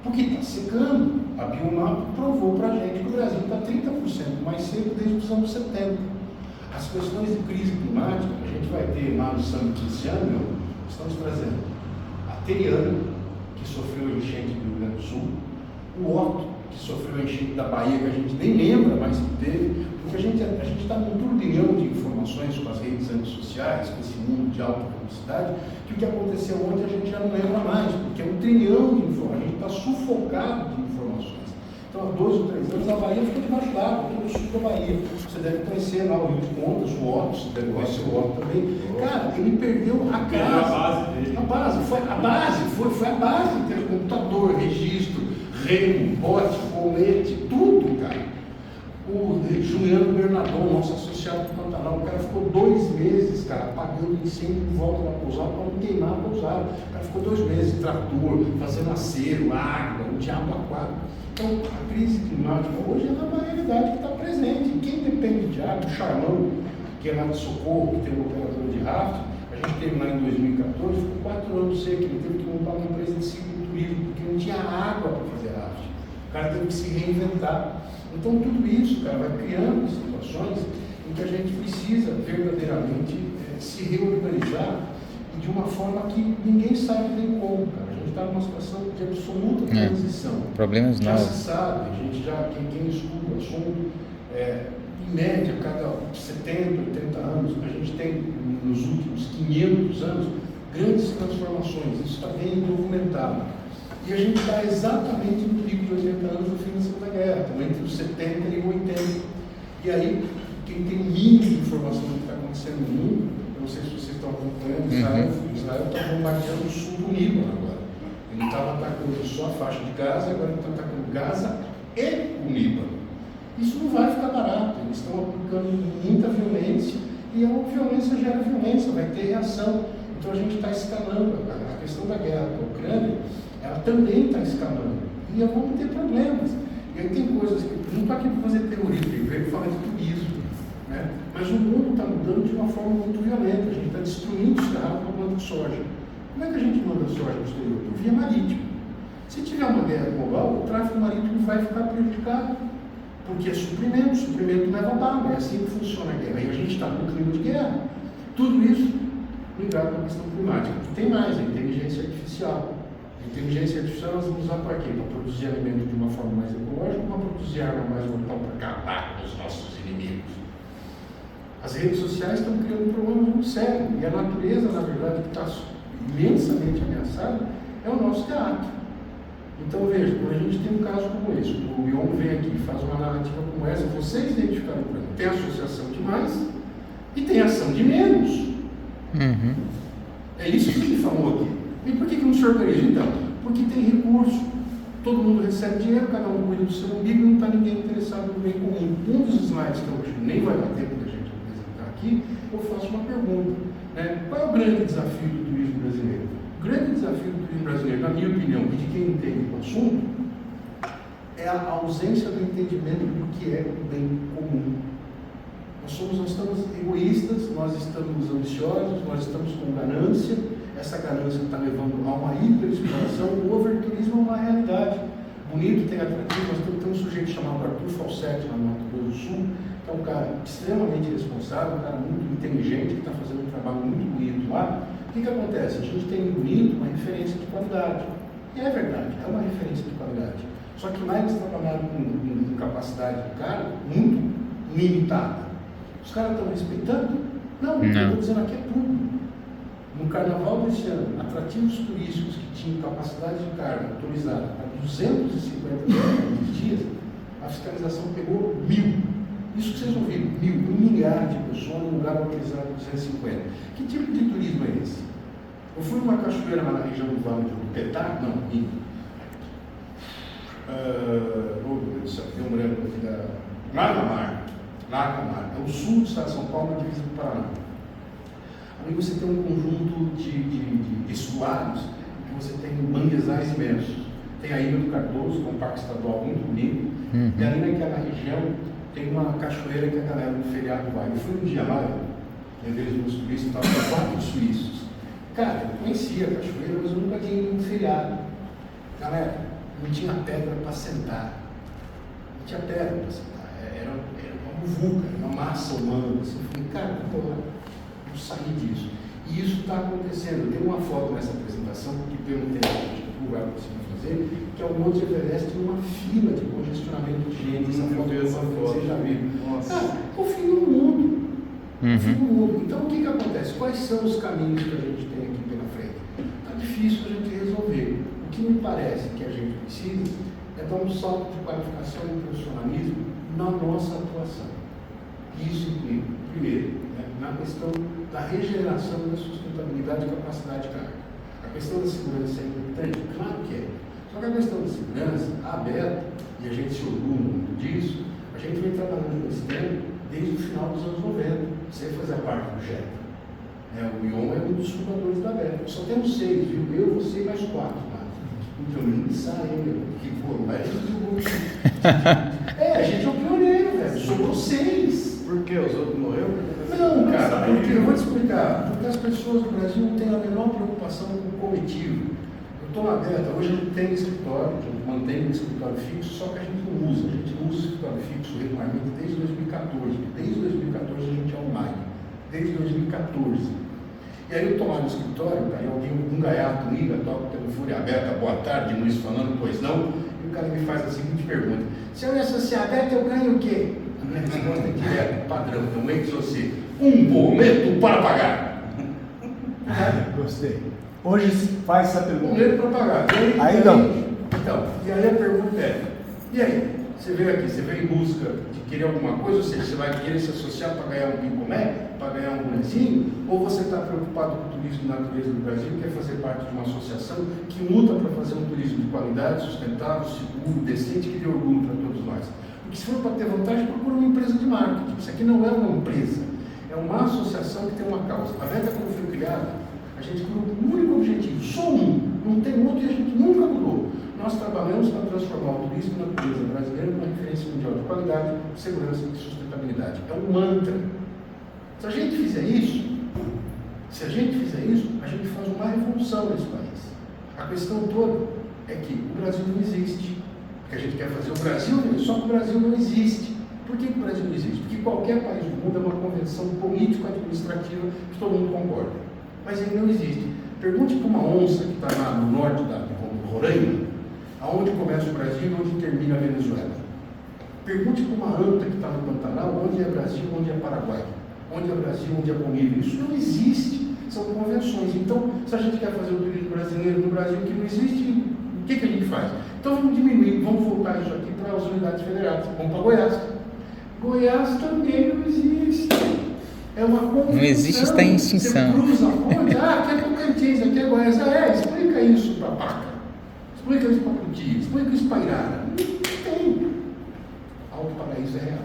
Porque está secando. A Biomap provou para a gente que o Brasil está 30% mais seco desde os anos 70. As questões de crise climática, a gente vai ter lá no Summit esse ano, estamos trazendo a Teriana, que sofreu a enchente do Rio Grande do Sul, o Otto, que sofreu a enchente da Bahia, que a gente nem lembra mais que teve, porque a gente está num turbilhão de informações com as redes antissociais, com esse mundo de alta velocidade, que o que aconteceu ontem a gente já não lembra mais, porque é um trilhão de informações, a gente está sufocado de informações. Então, há 2 ou 3 anos, a Bahia ficou debaixo d'água, todo o sul da Bahia. Você deve conhecer lá o Rio de Contas, o Otto, você deve conhecer o Otto também. Cara, ele perdeu a casa. A base dele. Foi a base, ter computador, registro, remo, bote, colete, tudo, cara. O Juliano Bernardon, nosso associado do Pantanal, o cara ficou 2 meses, cara, apagando incêndio em volta da pousada para não queimar a pousada. O cara ficou 2 meses, trator, fazendo acero, água, o diabo aquático. Então, a crise climática hoje é uma realidade que está presente. Quem depende de água, o Charlão, que é lá de Socorro, que tem uma operadora de rafting, a gente teve lá em 2014, ficou 4 anos seco, ele teve que montar uma empresa de cicloturismo, porque não tinha água para fazer rafting. O cara teve que se reinventar. Então, tudo isso, cara, vai criando situações em que a gente precisa verdadeiramente se reorganizar e de uma forma que ninguém sabe nem como, cara. A gente está numa situação de absoluta transição. Problemas Já novos. se sabe, a gente já, quem estuda o assunto, em média, cada 70, 80 anos, a gente tem, nos últimos 500 anos, grandes transformações. Isso está bem documentado. E a gente está exatamente no pico de 80 anos do fim da Segunda Guerra, então entre os 70 e 80. E aí, quem tem mínimo de informação do que está acontecendo no mundo, eu não sei se vocês estão acompanhando, Israel está bombardeando o sul do Líbano agora. Ele estava atacando só a faixa de Gaza, agora ele está atacando Gaza e o Líbano. Isso não vai ficar barato, eles estão aplicando muita violência, e a violência gera violência, vai ter reação. Então a gente está escalando. A questão da guerra com a Ucrânia, ela também está escalando. E vamos ter problemas. E aí tem coisas que. Não estou aqui para fazer teoria, eu venho falar de turismo. Né? Mas o mundo está mudando de uma forma muito violenta. A gente está destruindo o cerrado para planta de soja. Como é que a gente manda soja para o exterior? Por via marítima. Se tiver uma guerra global, o tráfego marítimo vai ficar prejudicado. Porque é suprimento leva bala. É assim que funciona a guerra. E a gente está no clima de guerra. Tudo isso ligado à questão climática. E tem mais, a inteligência artificial. A inteligência artificial nós vamos usar para quê? Para produzir alimento de uma forma mais ecológica ou para produzir arma mais mortal para acabar com os nossos inimigos? As redes sociais estão criando problemas muito sérios. E a natureza, na verdade, que está imensamente ameaçada, é o nosso teatro. Então, veja, quando a gente tem um caso como esse, o Ion vem aqui e faz uma narrativa como essa, vocês identificaram o problema. Tem associação de mais e tem ação de menos. É isso que ele falou aqui. E por que não se organiza? Então, porque tem recurso, todo mundo recebe dinheiro, cada um cuida do seu umbigo e não está ninguém interessado no bem comum. Um dos slides que hoje nem vai dar tempo da gente apresentar aqui, eu faço uma pergunta. Né? Qual é o grande desafio do turismo brasileiro? O grande desafio do turismo brasileiro, na minha opinião, e de quem entende o assunto, é a ausência do entendimento do que é o bem comum. Nós estamos egoístas, nós estamos ambiciosos, nós estamos com ganância. Essa ganância está levando a uma hiperexploração. O overturismo é uma realidade. Bonito, tem atrativo. Nós temos um sujeito chamado Arthur Falsetti, lá no Mato Grosso do Sul, que é um cara extremamente responsável, um cara muito inteligente, que está fazendo um trabalho muito bonito lá. O que acontece? A gente tem bonito uma referência de qualidade. E é verdade, é uma referência de qualidade. Só que lá eles trabalharam com capacidade de carga muito limitada. Os caras estão respeitando? Não, o que eu estou dizendo aqui é tudo. No carnaval desse ano, atrativos turísticos que tinham capacidade de carga autorizada para 250 dias, a fiscalização pegou 1.000. Isso que vocês ouviram, 1.000, 1 milhar de pessoas no lugar autorizado 250. Que tipo de turismo é esse? Eu fui numa cachoeira lá na região do Vale do Petá, não, oh meu Deus do céu, tem um branco aqui da Lacamar. É o sul do estado de São Paulo, na divisa do Paraná. Ali você tem um conjunto de estuários, que você tem manguezais imensos. Tem a Ilha do Cardoso, que é um parque estadual muito bonito, e ali naquela região tem uma cachoeira que a galera no feriado vai. Eu fui um dia lá, em vez dos turistas, estava com 4 suíços. Cara, eu conhecia a cachoeira, mas eu nunca tinha ido no feriado. Galera, não tinha pedra para sentar. Não tinha pedra para sentar. Era uma muvuca, uma massa humana. Assim, eu falei, cara, não sair disso. E isso está acontecendo. Tem uma foto nessa apresentação, que pelo tempo a gente não vai conseguir fazer, que é o Monte Everest numa fila de congestionamento de gente. Essa foto vocês já viram. Cara, é o fim do mundo. O fim do mundo. Então o que acontece? Quais são os caminhos que a gente tem aqui pela frente? Está difícil a gente resolver. O que me parece que a gente precisa é dar um salto de qualificação e profissionalismo na nossa atuação. Isso inclui, primeiro, na questão da regeneração da sustentabilidade e capacidade de carga. A questão da segurança é importante? Claro que é. Só que a questão da segurança, aberta, e a gente se orgulha muito disso, a gente vem trabalhando nesse tema desde o final dos anos 90, sem fazer parte do JET. O IOM é um dos fundadores da BETA. Só temos 6, viu? Eu, você e mais 4 lá. Então, não sai, meu. Que foram mais a gente é o pioneiro, velho. Sobrou 6. Por quê? Os outros morreram? Não, cara, porque eu vou te explicar. Porque as pessoas do Brasil não têm a menor preocupação com o coletivo. Eu estou na BETA, hoje eu não tenho escritório, eu mantenho um escritório fixo, só que a gente não usa. A gente não usa escritório fixo regularmente desde 2014. Desde 2014 a gente é online. Desde 2014. E aí eu estou lá no escritório, aí um gaiato liga, toca o telefone aberto, boa tarde, Luiz falando, pois não, e o cara me faz a seguinte pergunta: se eu me associar a BETA, eu ganho o quê? A minha resposta é direta, padrão, então entre você, um boleto para pagar. Gostei. Hoje faz essa pergunta. Boleto para pagar. Aí não. Então, e aí a pergunta é, e aí? Você veio aqui, você veio em busca de querer alguma coisa, ou seja, você vai querer se associar para ganhar um pincomé, para ganhar um bonezinho, ou você está preocupado com o turismo de natureza do Brasil, quer fazer parte de uma associação que luta para fazer um turismo de qualidade, sustentável, seguro, decente, que dê orgulho para todos nós. Porque se for para ter vantagem, procura uma empresa de marketing. Isso aqui não é uma empresa, é uma associação que tem uma causa. A BETA, quando foi criada, a gente criou um único objetivo, só um, não tem outro e a gente nunca mudou. Nós trabalhamos para transformar o turismo e a natureza brasileira numa referência mundial de qualidade, segurança e sustentabilidade. É um mantra. Se a gente fizer isso, a gente faz uma revolução nesse país. A questão toda é que o Brasil não existe. Porque a gente quer fazer o Brasil, só que o Brasil não existe. Por que o Brasil não existe? Porque qualquer país do mundo é uma convenção político-administrativa que todo mundo concorda. Mas ele não existe. Pergunte para uma onça que está lá no norte do Roraima, aonde começa o Brasil e onde termina a Venezuela. Pergunte para uma anta que está no Pantanal, onde é Brasil, onde é Paraguai. Onde é Brasil, onde é Bolívia. Isso não existe. São convenções. Então, se a gente quer fazer o turismo brasileiro no Brasil que não existe, o que a gente faz? Então vamos diminuir, vamos voltar isso aqui para as unidades federadas. Vamos para Goiás. Goiás também não existe. É uma confusão. Não existe, está em extinção. Você cruza a ponte, aqui é Tocantins, aqui é Goiás. Explica isso para Paca. Explica isso para Puti. Explica isso para Irara. Não tem. Alto Paraíso é real.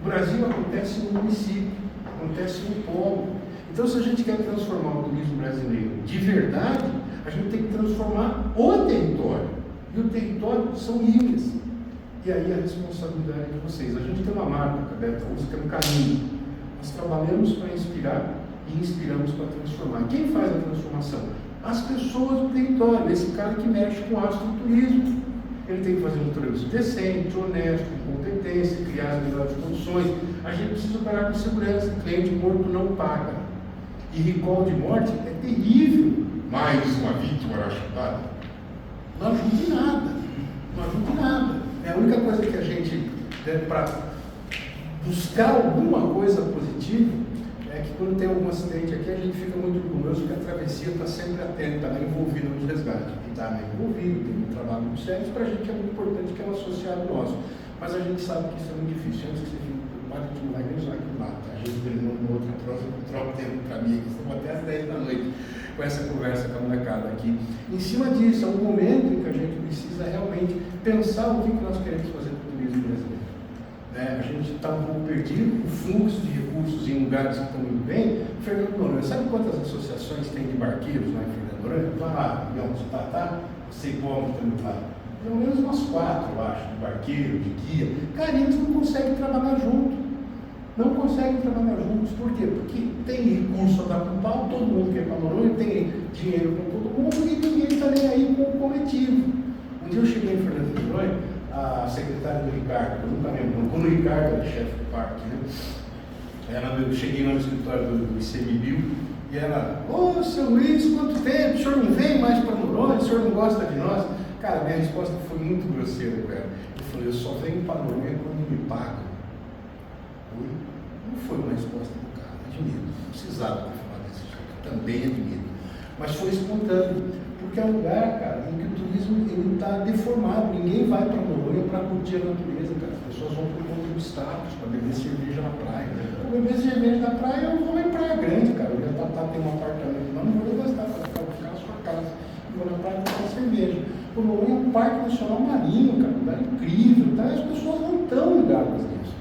O Brasil acontece no município, acontece no polo. Então, se a gente quer transformar o turismo brasileiro de verdade, a gente tem que transformar o território. E o território são ilhas. E aí a responsabilidade de vocês. A gente tem uma marca, que a Beta usa, que é um caminho. Nós trabalhamos para inspirar e inspiramos para transformar. Quem faz a transformação? As pessoas do território, esse cara que mexe com o astroturismo. Ele tem que fazer um turismo decente, honesto, com competência, criar as melhores condições. A gente precisa operar com segurança. Cliente morto não paga. E recall de morte é terrível. Mais uma vítima chutada. Não ajuda em nada. Não ajuda em nada. É a única coisa que a gente, para buscar alguma coisa positiva, é que quando tem algum acidente aqui, a gente fica muito orgulhoso que a travessia está sempre atenta, está envolvida no resgate. E está envolvido, tem um trabalho muito sério, isso para a gente é muito importante, que é um associado nosso. Mas a gente sabe que isso é muito difícil. Antes que você fique preocupado, a gente não vai ganhar aquilo lá. A gente terminou uma outra troca tempo para mim, que estamos até às 10 da noite com essa conversa com a molecada aqui. Em cima disso, é um momento em que a gente precisa realmente pensar o que nós queremos fazer com o turismo brasileiro. A gente está um pouco perdido, o fluxo de recursos em lugares que estão indo bem. Fernando Noronha, sabe quantas associações tem de barqueiros lá em Fernando Noronha? Vai lá, Tatá, você e Paulo estão lá. Pelo menos umas 4, eu acho, de barqueiro, de guia. Cara, eles não conseguem trabalhar junto. Não conseguem trabalhar juntos. Por quê? Porque tem recurso a dar com pau, todo mundo quer ir para Noronha, tem dinheiro com todo mundo e ninguém está nem aí com o coletivo. Um dia eu cheguei em Fernando de Noronha, a secretária do Ricardo, eu nunca lembro, quando o Ricardo era chefe do parque, né? Eu cheguei lá no escritório do ICMBio e ela, seu Luiz, quanto tempo? O senhor não vem mais para Noronha? O senhor não gosta de nós? Cara, minha resposta foi muito grosseira, cara. Eu falei, eu só venho para Noronha quando me pagam. Não foi uma resposta do cara, admiro. Não precisava ter falado desse jeito, também admiro. Mas foi espontâneo, porque é um lugar, cara, em que o turismo está deformado. Ninguém vai para Noronha para curtir a natureza, cara. As pessoas vão por conta do status, para beber cerveja na praia. Para beber cerveja na praia, eu vou lá em Praia Grande, cara. Eu já tem um apartamento lá, não vou gastar para ficar na sua casa. Eu vou na praia comprar cerveja. O Noronha é um parque nacional marinho, cara, um lugar incrível, tá? As pessoas não estão ligadas nisso.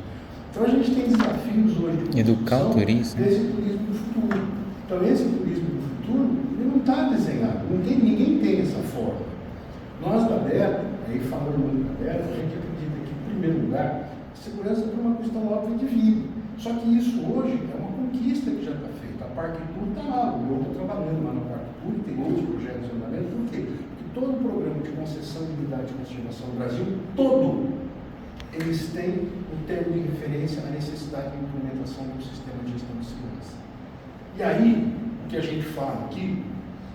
Então a gente tem desafios hoje de educar o turista desse turismo do futuro. Então esse turismo do futuro, ele não está desenhado, ninguém tem essa forma. Nós da Beta, aí falando muito da Beta, a gente acredita que, em primeiro lugar, segurança é uma questão óbvia de vida. Só que isso hoje é uma conquista que já está feita. A Parque Tour está lá, o meu está trabalhando lá na Parque Tour, tem outros projetos em andamento. Por quê? Porque todo o programa de concessão de unidade de conservação no Brasil, todo, eles têm um termo de referência na necessidade de implementação do sistema de gestão de segurança. E aí, o que a gente fala aqui,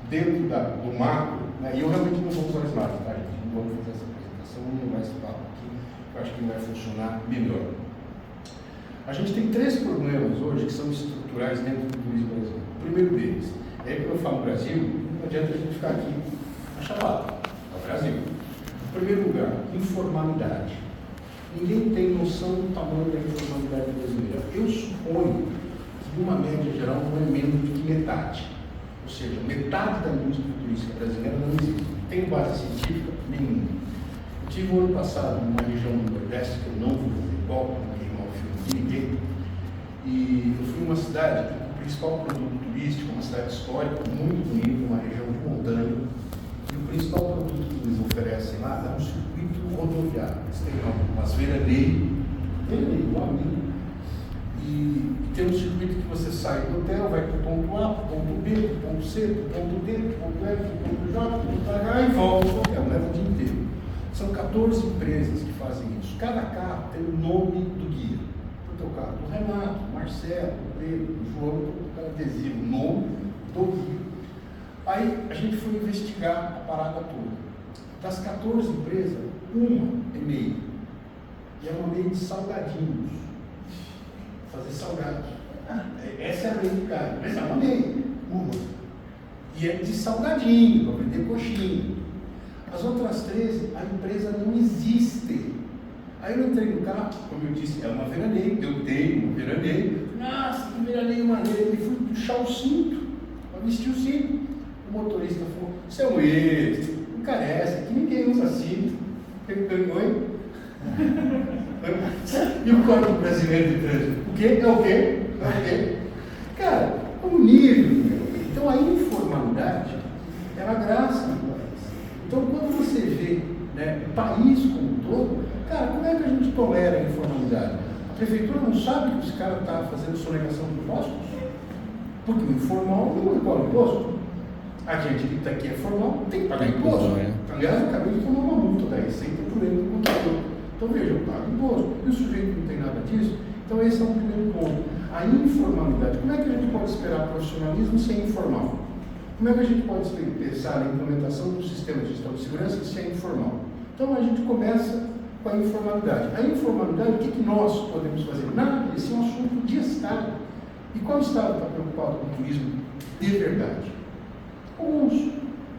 dentro do macro, né, e eu realmente não vou usar slide, tá, gente? Não vamos fazer essa apresentação, não levar esse papo aqui, eu acho que vai funcionar melhor. A gente tem 3 problemas hoje que são estruturais dentro do turismo brasileiro. O primeiro deles, é que quando eu falo Brasil, não adianta a gente ficar aqui achalado, é o Brasil. Em primeiro lugar, informalidade. Ninguém tem noção do tamanho da informalidade brasileira. Eu suponho que, numa média geral, não é menos do que metade. Ou seja, metade da indústria turística brasileira não existe. Tem base científica? Nenhuma. Eu tive o ano passado numa região do Nordeste, que eu não vou dizer qual, para não queimar o filme de ninguém, e eu fui numa cidade, o principal produto turístico, uma cidade histórica, muito bonita, uma região de montanha, e o principal produto que eles oferecem lá é um circuito rodoviário. Eles têm umas veraneiras, igual a mim, e tem um circuito que você sai do hotel, vai para o ponto A, para o ponto B, para o ponto C, para o ponto D, para o ponto F, para o ponto J, para o ponto H e volta para o hotel, leva o dia inteiro. São 14 empresas que fazem isso. Cada carro tem o nome do guia. O teu carro do Renato, do Marcelo, do Pedro, do João, cada adesivo, o nome do guia. Aí a gente foi investigar a parada toda. Das 14 empresas, uma é MEI. E é uma MEI de salgadinhos. Fazer salgados. Essa é a MEI do cara. Essa é uma MEI. Uma. E é de salgadinho, para vender coxinha. As outras 13, a empresa não existe. Aí eu entrei no carro, como eu disse, é uma veraneio, eu tenho um veraneio. Nossa, que veraneio maneiro. E fui puxar o cinto, para vestir o cinto. O motorista falou, isso é um êxito, não carece, que ninguém usa cinto. Oi? E o Código Brasileiro de Trânsito? O quê? É o quê? É o quê? Cara, é um nível. Então a informalidade é a graça do país. Então quando você vê, né, o país como um todo, cara, como é que a gente tolera a informalidade? A prefeitura não sabe que os caras estão fazendo sonegação de impostos? Porque o informal não cobra imposto. A gente que está aqui é formal, tem que pagar imposto. Aliás, eu acabei de tomar uma multa da Receita por erro do contador. Então veja, eu pago imposto. E o sujeito não tem nada disso. Então esse é o primeiro ponto. A informalidade. Como é que a gente pode esperar profissionalismo sem informal? Como é que a gente pode pensar na implementação do sistema de gestão de segurança se é informal? Então a gente começa com a informalidade. A informalidade, o que nós podemos fazer? Nada, esse é um assunto de Estado. E qual Estado está preocupado com o turismo de verdade? Alguns.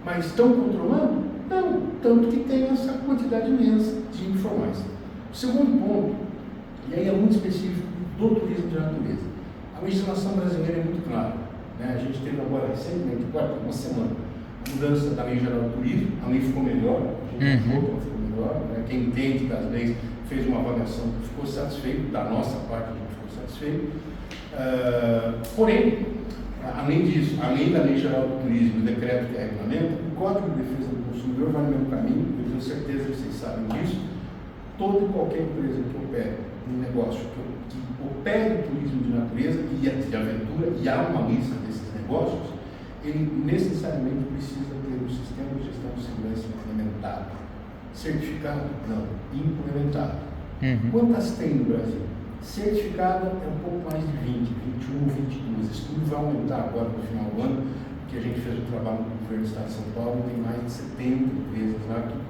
Mas estão controlando? Não. Tanto que tem essa quantidade imensa de informais. O segundo ponto, e aí é muito específico do turismo de natureza. A legislação brasileira é muito clara. Né? A gente teve agora recentemente, uma semana, a mudança da Lei Geral do Turismo. A lei ficou melhor, a gente achou que ela ficou melhor. Né? Quem entende das leis fez uma avaliação, ficou satisfeito, da nossa parte a gente ficou satisfeito. Porém, além disso, além da Lei Geral do Turismo, o decreto que é regulamento, o Código de Defesa do Consumidor vai no mesmo caminho, eu tenho certeza que vocês sabem disso. Toda e qualquer empresa que opere um negócio que opere turismo de natureza e de aventura, e há uma lista desses negócios, ele necessariamente precisa ter um sistema de gestão de segurança implementado. Certificado? Não. Implementado. Quantas tem no Brasil? Certificada é um pouco mais de 20, 21, 22. Isso tudo vai aumentar agora no final do ano, porque a gente fez um trabalho no governo do Estado de São Paulo, tem mais de 70 empresas lá que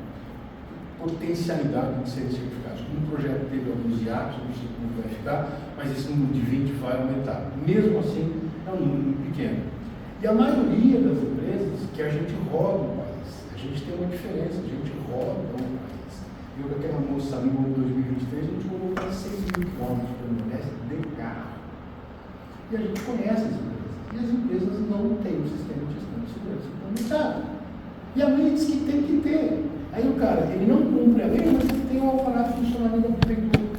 potencialidade de serem certificados. Um projeto teve alguns hiatos, não sei como vai ficar, mas esse número de 20 vai aumentar. Mesmo assim, é um número muito pequeno. E a maioria das empresas que a gente roda o país, a gente tem uma diferença, a gente roda o país. Eu com aquela moça ali no ano de 2023, a gente rodou quase 6 mil quilômetros pelo Nordeste de carro. E a gente conhece as empresas. E as empresas não têm um sistema de gestão de segurança implementado. E a lei diz que tem que ter. Aí o cara, ele não cumpre a lei, mas ele tem um aparato funcionando da prefeitura.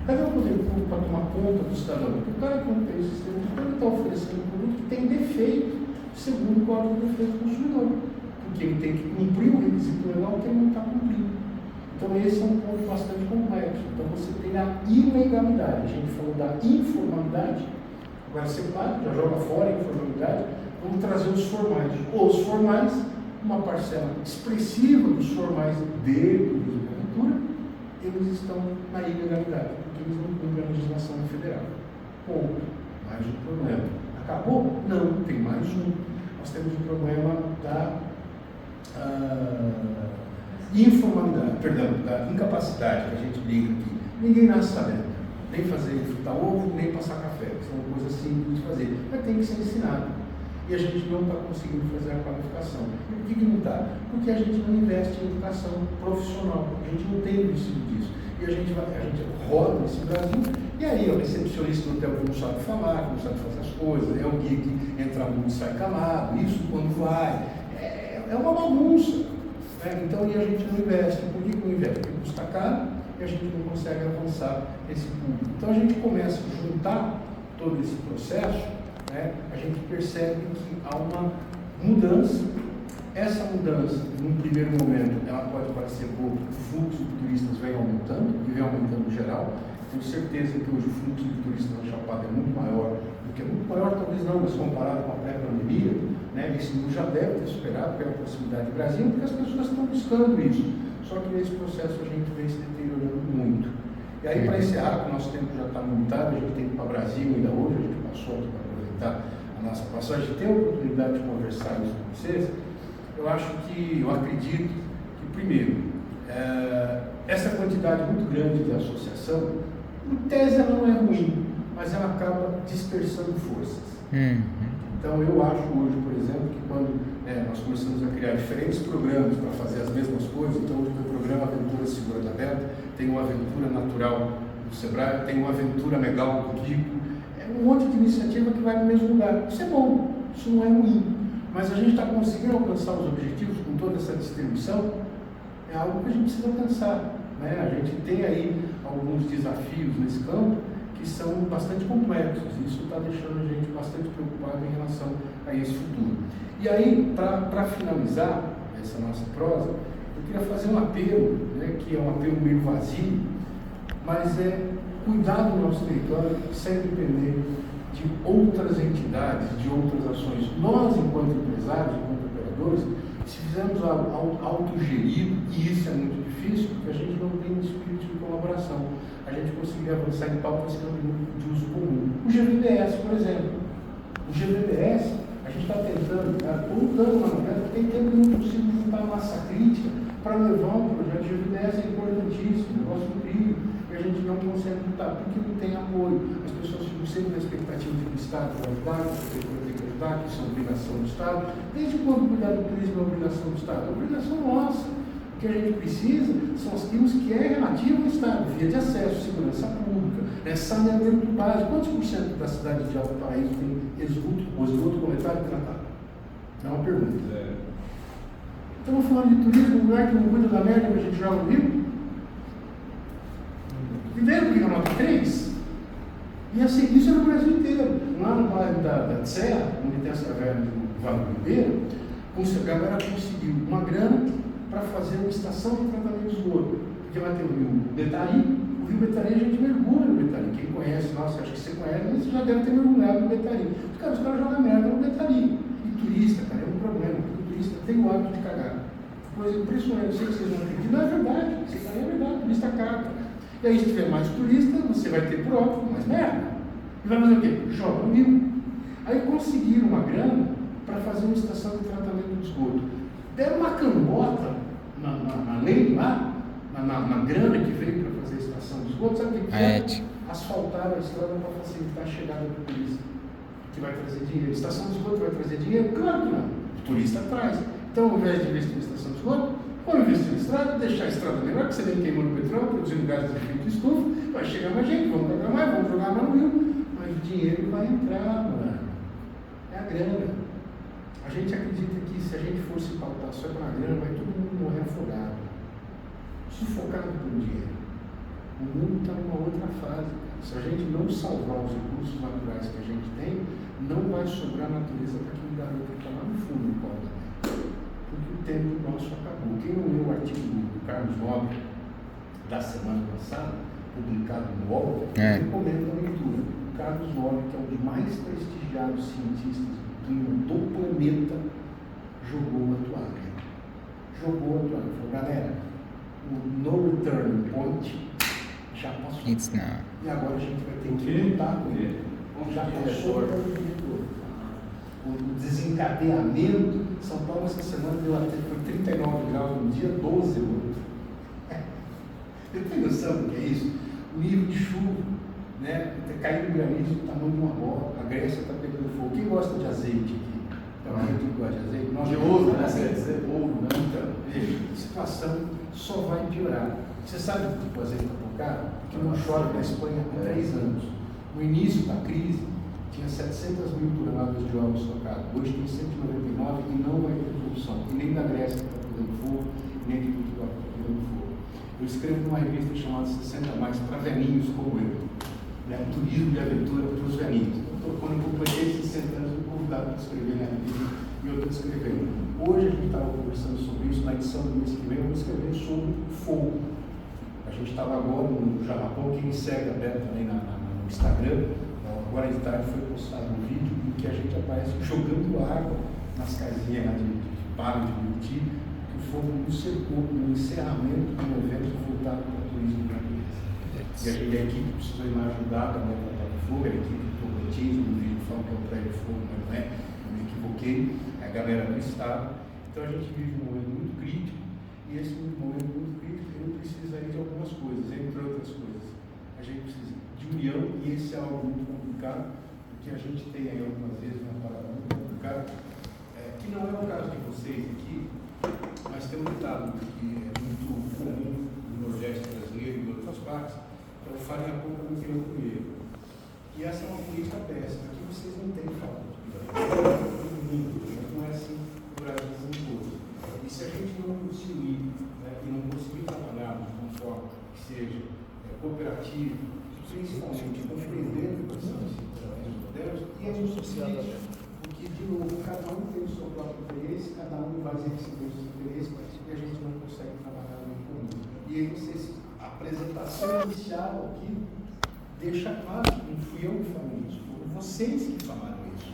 Cadê o poder público para tomar conta do cidadão? Porque o cara que não tem o sistema, então ele está oferecendo um produto que tem defeito, segundo o Código de Defesa do Consumidor. Porque ele tem que cumprir o requisito legal que ele não está cumprindo. Então esse é um ponto bastante complexo. Então você tem a ilegalidade. A gente falou da informalidade, agora separa, já joga fora a informalidade, vamos trazer os formais. Os formais, uma parcela expressiva dos formais de turismo de aventura, eles estão na ilegalidade, porque eles não cumprem a legislação federal. Ponto. Mais um problema. Acabou? Não, tem mais um. Nós temos o problema da informalidade, da incapacidade que a gente liga aqui. Ninguém nasce sabendo, nem fazer fritar ovo, nem passar café, que são coisas simples de fazer, mas tem que ser ensinado. E a gente não está conseguindo fazer a qualificação. E por que não está? Porque a gente não investe em educação profissional, a gente não tem o ensino disso. E a gente roda esse Brasil, e aí o recepcionista do hotel que não sabe falar, que não sabe fazer as coisas, é o guia que entra muito e sai calado, isso quando vai. É uma bagunça. Né? Então, e a gente não investe. Por que não investe? Porque custa caro e a gente não consegue avançar esse público. Então a gente começa a juntar todo esse processo, né? A gente percebe que há uma mudança. Essa mudança, num primeiro momento, ela pode parecer pouco, o fluxo de turistas vem aumentando, e vem aumentando em geral. Tenho certeza que hoje o fluxo de turistas na Chapada é muito maior, talvez não, mas comparado com a pré-pandemia, né, esse número já deve ter superado pela proximidade do Brasil, porque as pessoas estão buscando isso. Só que nesse processo a gente vem se deteriorando muito. E aí, para encerrar, que o nosso tempo já está limitado, a gente tem que ir para o Brasil ainda hoje, a gente passou aqui para aproveitar a nossa passagem, ter a oportunidade de conversar isso com vocês. Eu acredito que, primeiro, essa quantidade muito grande de associação, em tese ela não é ruim, mas ela acaba dispersando forças. Então eu acho hoje, por exemplo, que quando nós começamos a criar diferentes programas para fazer as mesmas coisas. Então, hoje o programa Aventura Segura da Aberta tem uma Aventura Natural do Sebrae, tem uma Aventura Legal do Kiko. É um monte de iniciativa que vai no mesmo lugar. Isso é bom, isso não é ruim. Mas a gente está conseguindo alcançar os objetivos com toda essa distribuição, é algo que a gente precisa pensar. A gente tem aí alguns desafios nesse campo que são bastante complexos. Isso está deixando a gente bastante preocupado em relação a esse futuro. E aí, para finalizar essa nossa prosa, eu queria fazer um apelo, que é um apelo meio vazio, mas é cuidar do nosso território sem depender de outras entidades, de outras ações. Nós, enquanto empresários, enquanto operadores, se fizermos algo autogerido, e isso é muito difícil, porque a gente não tem um espírito de colaboração, a gente conseguiria avançar em pautas de uso comum. O GVBS, por exemplo. O GVBS, a gente está tentando, voltando na novela, tem tempo que não consigo juntar massa crítica para levar um projeto. O GVBS é importantíssimo, um negócio incrível, e a gente não consegue lutar porque não tem apoio. As pessoas ficam sempre na expectativa de que o Estado vai ajudar, que a Prefeitura tem que ajudar, que isso é obrigação do Estado. Desde quando cuidar do turismo é obrigação do Estado? É obrigação nossa. O que a gente precisa são os crimes que é relativo ao Estado, via de acesso, segurança pública, saneamento básico. Quantos por cento da cidade de Alto Paraíso tem esgoto comunitário tratado? É uma pergunta. Estamos falando de turismo, um lugar que não cuida da merda que a gente joga no rio? Viveram com a nota 3? E assim, isso é no Brasil inteiro. Lá no bairro da Serra, onde tem as cavernas do Vale do Ribeiro, a galera conseguiu uma grana para fazer uma estação de tratamento de esgoto. Porque vai ter o rio Betari, o rio Betari a gente mergulha no Betari. Quem conhece, nossa, acho que você conhece, mas você já deve ter mergulhado no Betari. Os caras jogam merda no Betari. E turista, cara, é um problema, porque o turista tem o hábito de cagar. Coisa impressionante, eu sei que vocês não acreditam, não é verdade, isso aí é verdade, o turista caga. E aí, se tiver mais turista, você vai ter por óbvio mais merda. E vai fazer o quê? Joga no rio. Aí conseguiram uma grana para fazer uma estação de tratamento de esgoto. Deram uma cambota na lei lá, na grana que veio para fazer a estação de esgoto, sabe o que fizeram? Asfaltaram a estrada para facilitar a chegada do turista, que vai trazer dinheiro. A estação de esgoto vai trazer dinheiro? Claro que não. O turista traz. Então, ao invés de investir na estação de esgoto, vamos investir na estrada, deixar a estrada melhor, porque você nem queimando petróleo, produzindo gases de efeito estufa, vai chegar mais gente, vamos pagar mais, vamos jogar mais no rio, mas o dinheiro vai entrar, mano. É a grana. A gente acredita que se a gente fosse pautar só para a grana, vai todo mundo morrer afogado, sufocado pelo dinheiro. O mundo está numa outra fase. Se a gente não salvar os recursos naturais que a gente tem, não vai sobrar natureza para aquele garoto que está lá no fundo do colo da terra. Porque o tempo nosso acabou. Quem não leu o artigo do Carlos Nobre da semana passada, publicado no UOL, recomendo a leitura. O Carlos Nobre, que é um dos mais prestigiados cientistas do planeta, jogou a toalha. Falou, galera, o no return point já passou. E agora a gente vai ter que lutar com ele. Já passou o desencadeamento. São Paulo essa semana foi 39 graus no dia, 12 no outro. Eu tenho noção do que é isso? O nível de chuva, caindo granizo do tamanho de uma bola. A Grécia está pegando fogo. Quem gosta de azeite aqui? Também tu gosta de azeite? Nós de ovo, né? Quer dizer, ovo, né? Então, veja, a situação só vai piorar. Você sabe que o azeite está por cá? Porque não chove na Espanha há 3 anos. No início da crise, tinha 700 mil toneladas de óleo estocado. Hoje tem 199 e não vai ter produção. E nem da Grécia que está pegando fogo, nem de Portugal que está pegando fogo. Eu escrevo numa revista chamada 60 Mais para velhinhos como eu. Turismo de aventura para os velhinhos. Quando eu completei 60 anos, eu fui convidado para escrever na revista e eu estou escrevendo. Hoje a gente estava conversando sobre isso, na edição do mês que vem eu vou escrever sobre fogo. A gente estava agora no Jalapão, quem me segue aberto também no Instagram, agora de tarde foi postado um vídeo em que a gente aparece jogando água nas casinhas lá de Pago de Buriti, que o fogo nos cercou no encerramento de um evento voltado para o turismo de natureza. E a equipe precisou ir lá ajudar também a botar fogo, a equipe do Tocantins, no vídeo falam que é o prédio de fogo, mas não é, eu me equivoquei, é a galera do Estado. Então a gente vive um momento muito crítico, e esse momento muito crítico ele precisa aí de algumas coisas, entre outras coisas. A gente precisa de união, e esse é algo muito complicado, porque a gente tem aí algumas vezes uma palavra muito complicada, que não é o caso de vocês aqui, mas tem um ditado que é muito comum no Nordeste brasileiro e em outras partes, que é o farinha pouca não tem o coelho. E essa é uma política péssima. Aqui vocês não têm falta de pirâmide. Não é assim no Brasil todo. E se a gente não conseguir, né, e não conseguir trabalhar de uma forma que seja cooperativa, principalmente compreendendo quais são as situações modernas, e é muito difícil, porque, de novo, cada um tem o seu próprio interesse, cada um vai receber o seu interesse, e a gente não consegue trabalhar em comum. E aí, a apresentação inicial aqui deixa claro que não fui eu que falei isso, foram vocês que falaram isso.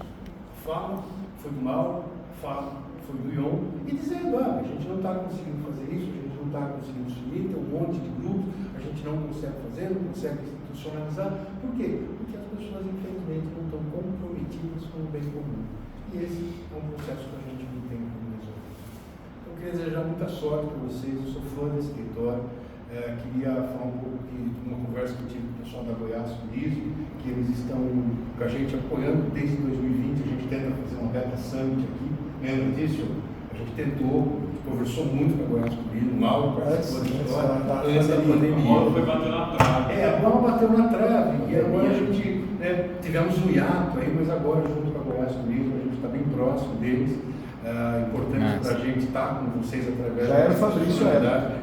Falam, foi do mal, falam, foi do Ion, e dizendo, a gente não está conseguindo fazer isso, a gente não está conseguindo subir, tem um monte de grupos, a gente não consegue fazer, não consegue institucionalizar. Por quê? Porque as pessoas, infelizmente, não estão comprometidas com o bem comum. E esse é um processo que a gente não tem como resolver. Então, eu queria desejar muita sorte para vocês, eu sou fã desse escritório. Queria falar um pouco de uma conversa que eu tive com o pessoal da Goiás Turismo, que eles estão com a gente apoiando desde 2020, a gente tenta fazer uma beta summit aqui, lembra disso? A gente tentou, conversou muito com a Goiás Turismo, mal participou da história, antes da pandemia. A bola foi bater na trave. A bola bateu na trave, e agora a gente, tivemos um hiato aí, mas agora junto com a Goiás Turismo, a gente está bem próximo deles. Importante para a gente estar com vocês através já era o Fabrício,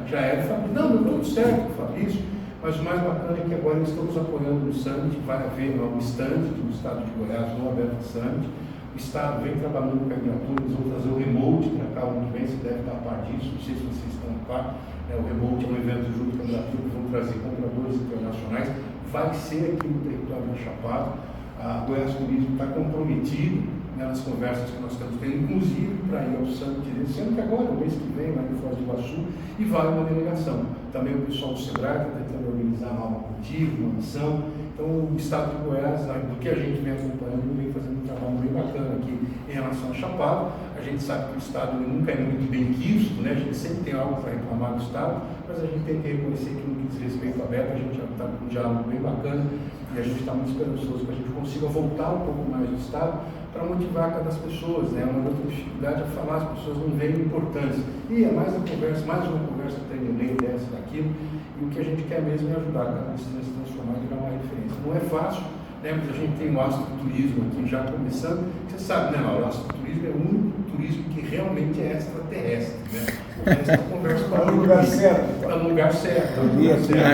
já era o Fabrício. Não, deu tudo certo, Fabrício, mas o mais bacana é que agora estamos apoiando no Summit, vai haver um stand do Estado de Goiás no Aberto Summit. O Estado vem trabalhando com a candidatura, eles vão trazer o remote para cá, o ano que vem, você deve estar a par disso, não sei se vocês estão a par. O remote é um evento junto com a candidatura, vão trazer compradores internacionais, vai ser aqui no território da Chapada. A Goiás Turismo está comprometido nas conversas que nós estamos tendo, inclusive para ir ao Summit desse ano, que agora, no mês que vem, lá em Foz do Iguaçu, e vai uma delegação. Também o pessoal do SEBRAE está tentando organizar uma aula cultiva, uma missão. Então, o Estado de Goiás, do que a gente vem acompanhando, vem fazendo um trabalho bem bacana aqui em relação a Chapada. A gente sabe que o Estado nunca é muito bem quisto, né? A gente sempre tem algo para reclamar do Estado, mas a gente tem que reconhecer que no que diz respeito à Beta, a gente já está com um diálogo bem bacana e a gente está muito esperançoso que a gente consiga voltar um pouco mais do Estado para motivar cada das pessoas, né? Uma outra dificuldade é falar, as pessoas não veem importância. E é mais uma conversa treino dessa, daquilo, e o que a gente quer mesmo é ajudar cada um a se transformar e virar uma referência. Não é fácil, né? Mas a gente tem o astroturismo aqui já começando, você sabe, né, Laura? O astroturismo é o único turismo que realmente é extraterrestre, né? Essa conversa Está no lugar certo. Está no lugar certo.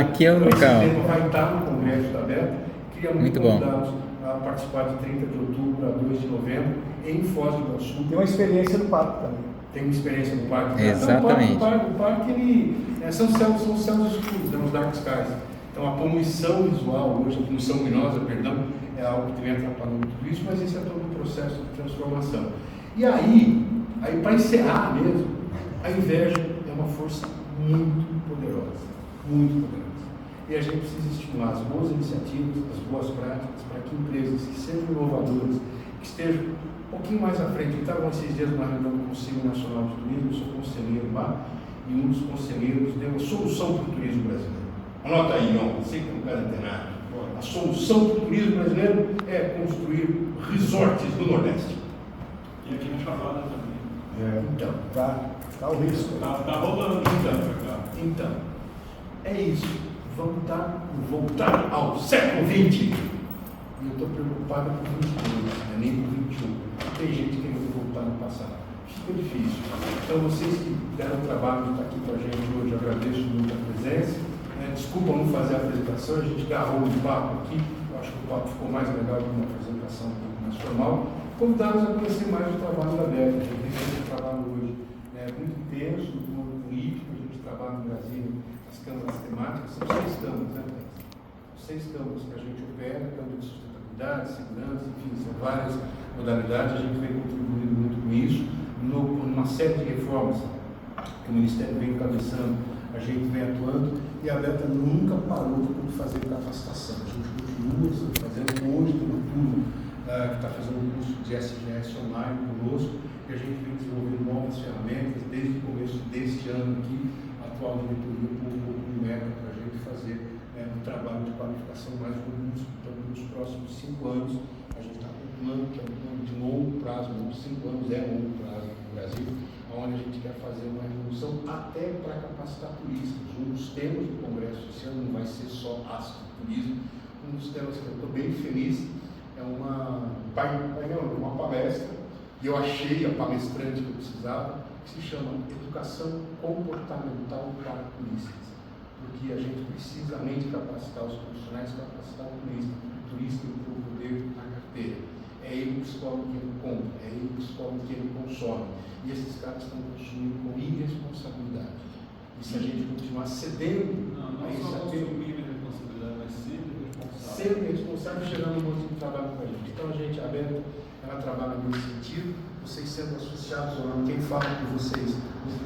Aqui é o local. Esse tema vai estar no Congresso da Beta. Queria Muito bom. convidá-los a participar de 30 de outubro a 2 de novembro em Foz do Iguaçu. Tem uma experiência no parque também. Tem uma experiência no parque. Exatamente. Então, o parque ele, são céus escuros, os dark skies. Então a poluição visual hoje, a poluição luminosa, perdão, é algo que vem atrapalhando tudo isso, mas esse é todo um processo de transformação. E aí para encerrar mesmo, a inveja é uma força muito poderosa, muito poderosa. E a gente precisa estimular as boas iniciativas, as boas práticas, para que empresas que sejam inovadoras, que estejam um pouquinho mais à frente. Eu estava esses dias numa reunião do Conselho Nacional de Turismo, eu sou conselheiro lá, e um dos conselheiros deu a solução para o turismo brasileiro. Anota aí, não, você que é um cara antenado. A solução para o turismo brasileiro é construir resorts do Nordeste. E aqui na Chapada também. Então, Tá o risco. Tá rolando então, é isso. Vamos voltar ao século XX. E eu estou preocupado com o 22, né? Nem com o 21. Tem gente querendo voltar no passado. Fica difícil. Então, vocês que deram o trabalho de estar aqui com a gente hoje, eu agradeço muito a presença. Desculpa não fazer a apresentação, a gente agarrou um papo aqui. Eu acho que o papo ficou mais legal do que uma apresentação um pouco mais formal. Convidá-los a conhecer mais o trabalho da Beta. A gente tem feito um trabalho hoje muito intenso, do mundo político. A gente trabalha no Brasil, as câmaras temáticas. São 6 câmaras, né, Thais? 6 câmaras que a gente opera, câmara de sustentabilidade, segurança, enfim, são várias modalidades. A gente vem contribuindo muito com isso. Numa série de reformas que o Ministério vem encabeçando, a gente vem atuando, e a Beta nunca parou de fazer capacitação. A gente continua fazendo. Hoje tem uma turma que está fazendo um curso de SGS online conosco, e a gente vem desenvolvendo novas ferramentas desde o começo deste ano aqui. A atual diretoria colocou como meta para a gente fazer um trabalho de qualificação mais robusto. Então, nos próximos 5 anos, a gente está com um plano que é um plano de longo prazo, não de 5 anos, é longo prazo no Brasil, onde a gente quer fazer uma revolução até para capacitar turistas. Um dos temas do Congresso esse ano não vai ser só astroturismo. Um dos temas que eu estou bem feliz é uma palestra, e eu achei a palestrante que eu precisava, que se chama Educação Comportamental para Turistas. Porque a gente precisa, além de capacitar os profissionais, capacitar o turista. O turista tem o poder na carteira. É ele que escolhe o que ele compra, é ele que escolhe o que ele consome. E esses caras estão consumindo com irresponsabilidade. E se a gente continuar cedendo Não a esse só apelo, consumir a responsabilidade, mas sempre responsável. sempre responsável, gerando um monte de trabalho para a gente. Então a gente, a Beta, ela trabalha nesse sentido. Vocês sendo associados ou não, quem fala com vocês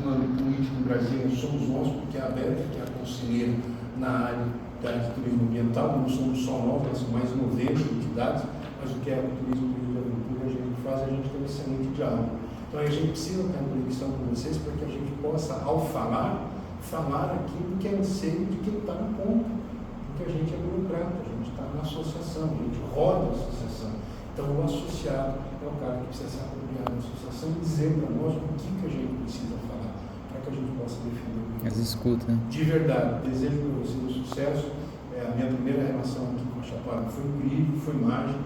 no âmbito político no Brasil somos nós, porque a Beta, que é a conselheira na área de turismo ambiental, não somos só nós, nós somos mais 90 entidades, mas o que é o turismo de aventura a gente faz, a gente tem um excelente diálogo. Então a gente precisa ter uma conexão com vocês para que a gente possa, ao falar aquilo que é anseio de quem está no ponto. Porque a gente é burocrata, a gente está na associação, a gente roda a associação. Então o associado é o cara que precisa se apropriar da associação e dizer para nós o que a gente precisa falar, para que a gente possa defender o que As escuta. de verdade, desejo para vocês um sucesso. A minha primeira relação aqui com a Chapada foi incrível, foi mágico.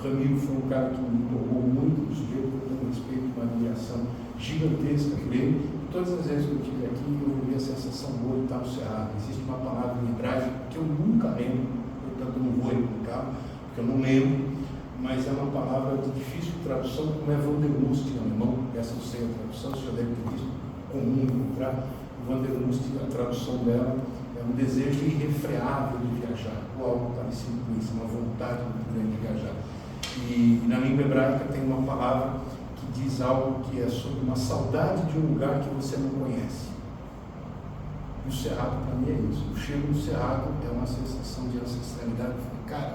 O Ramiro foi um cara que me empolgou muito, um sujeito que eu tenho um respeito, uma admiração gigantesca por ele. E todas as vezes que eu estive aqui, eu vivi a sensação boa de estar no Cerrado. Existe uma palavra em hebraico que eu nunca lembro, portanto eu não vou explicar, porque eu não lembro, mas é uma palavra de difícil tradução, como é Wanderlust em alemão. Essa eu sei a tradução, você já deve ter visto, comum encontrar. Wanderlust, a tradução dela é um desejo irrefreável de viajar, ou algo parecido com isso, uma vontade muito grande de viajar. E na língua hebraica tem uma palavra que diz algo que é sobre uma saudade de um lugar que você não conhece. E o Cerrado para mim é isso. O cheiro do Cerrado é uma sensação de ancestralidade. Cara,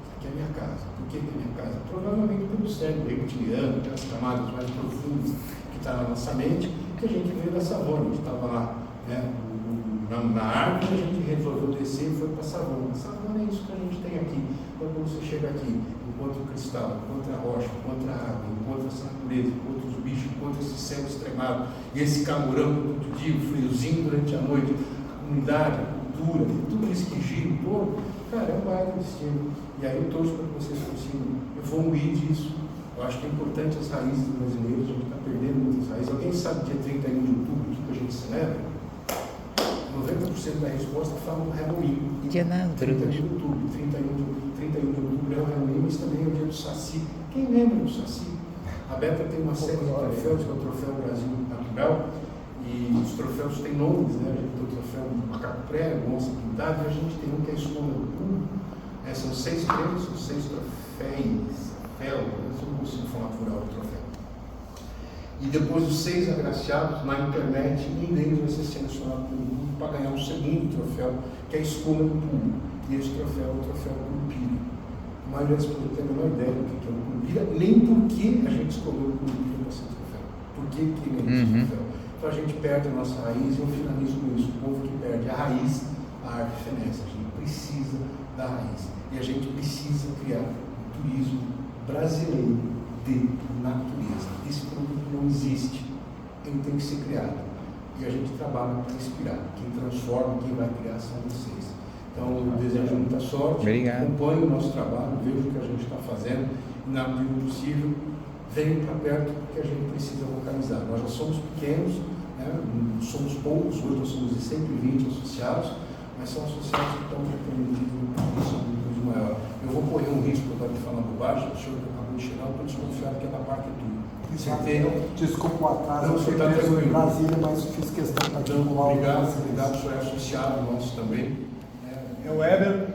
isso aqui é minha casa. Por que é minha casa? Provavelmente pelo cérebro reptiliano, pelas camadas mais profundas que está na nossa mente, que a gente veio da savana. A gente estava lá, né, na árvore, a gente resolveu descer e foi para a savana. A savana é isso que a gente tem aqui. Quando você chega aqui, encontra o cristal, encontra a rocha, encontra a água, encontra essa natureza, encontra os bichos, encontra esse céu estremado, e esse camurão todo dia, o friozinho durante a noite, a comunidade, a cultura, tudo isso que gira o povo, cara, é um baita destino. E aí eu torço para que vocês consigam evoluir disso. Eu acho que é importante as raízes brasileiras, a gente está perdendo muitas raízes. Alguém sabe dia 31 de outubro, o que a gente celebra? 90% da resposta fala no Halloween. Dia das 31 Bruxas. de outubro, 31 de outubro é o Halloween, mas também é o dia do Saci. Quem lembra do Saci? A Beta tem uma série de troféus, que é o Troféu Brasil Natural, e os troféus têm nomes, né? A gente tem o troféu Macaco Prego, Onça Pintada, e a gente tem um que é a Escoma do Pulo. São 6 prêmios, são 6 troféus, eu não consigo falar plural do troféu. E depois dos 6 agraciados, na internet, um deles vai ser selecionado pelo grupo para ganhar um segundo troféu, que é a Escoma do Pulo. E esse troféu é o troféu Curupira. A maioria das pessoas não tem a menor ideia do que é o Curupira, nem por que a gente escolheu o Curupira para ser troféu. Por que ele é esse troféu? Então a gente perde a nossa raiz, e eu finalizo com isso. O povo que perde a raiz, a arte fenece. A gente precisa da raiz. E a gente precisa criar um turismo brasileiro de natureza. Esse produto não existe, ele tem que ser criado. E a gente trabalha para inspirar. Quem transforma, quem vai criar são vocês. Então eu desejo muita sorte, Obrigado. acompanhe o nosso trabalho, veja o que a gente está fazendo e, na medida do possível, venham para perto porque a gente precisa localizar. Nós já somos pequenos, né? Somos poucos, hoje nós somos de 120 associados, mas são associados que estão comprometidos no maior. Eu vou correr um risco agora de falar bobagem, o senhor acabou de chegar, eu estou desconfiado que é da parte tua. Desculpa o atraso, Não, eu fui tá preso em tranquilo. Brasília, mas fiz questão para Então, divulgar obrigado, vocês. o senhor é associado nosso também. É o Weber.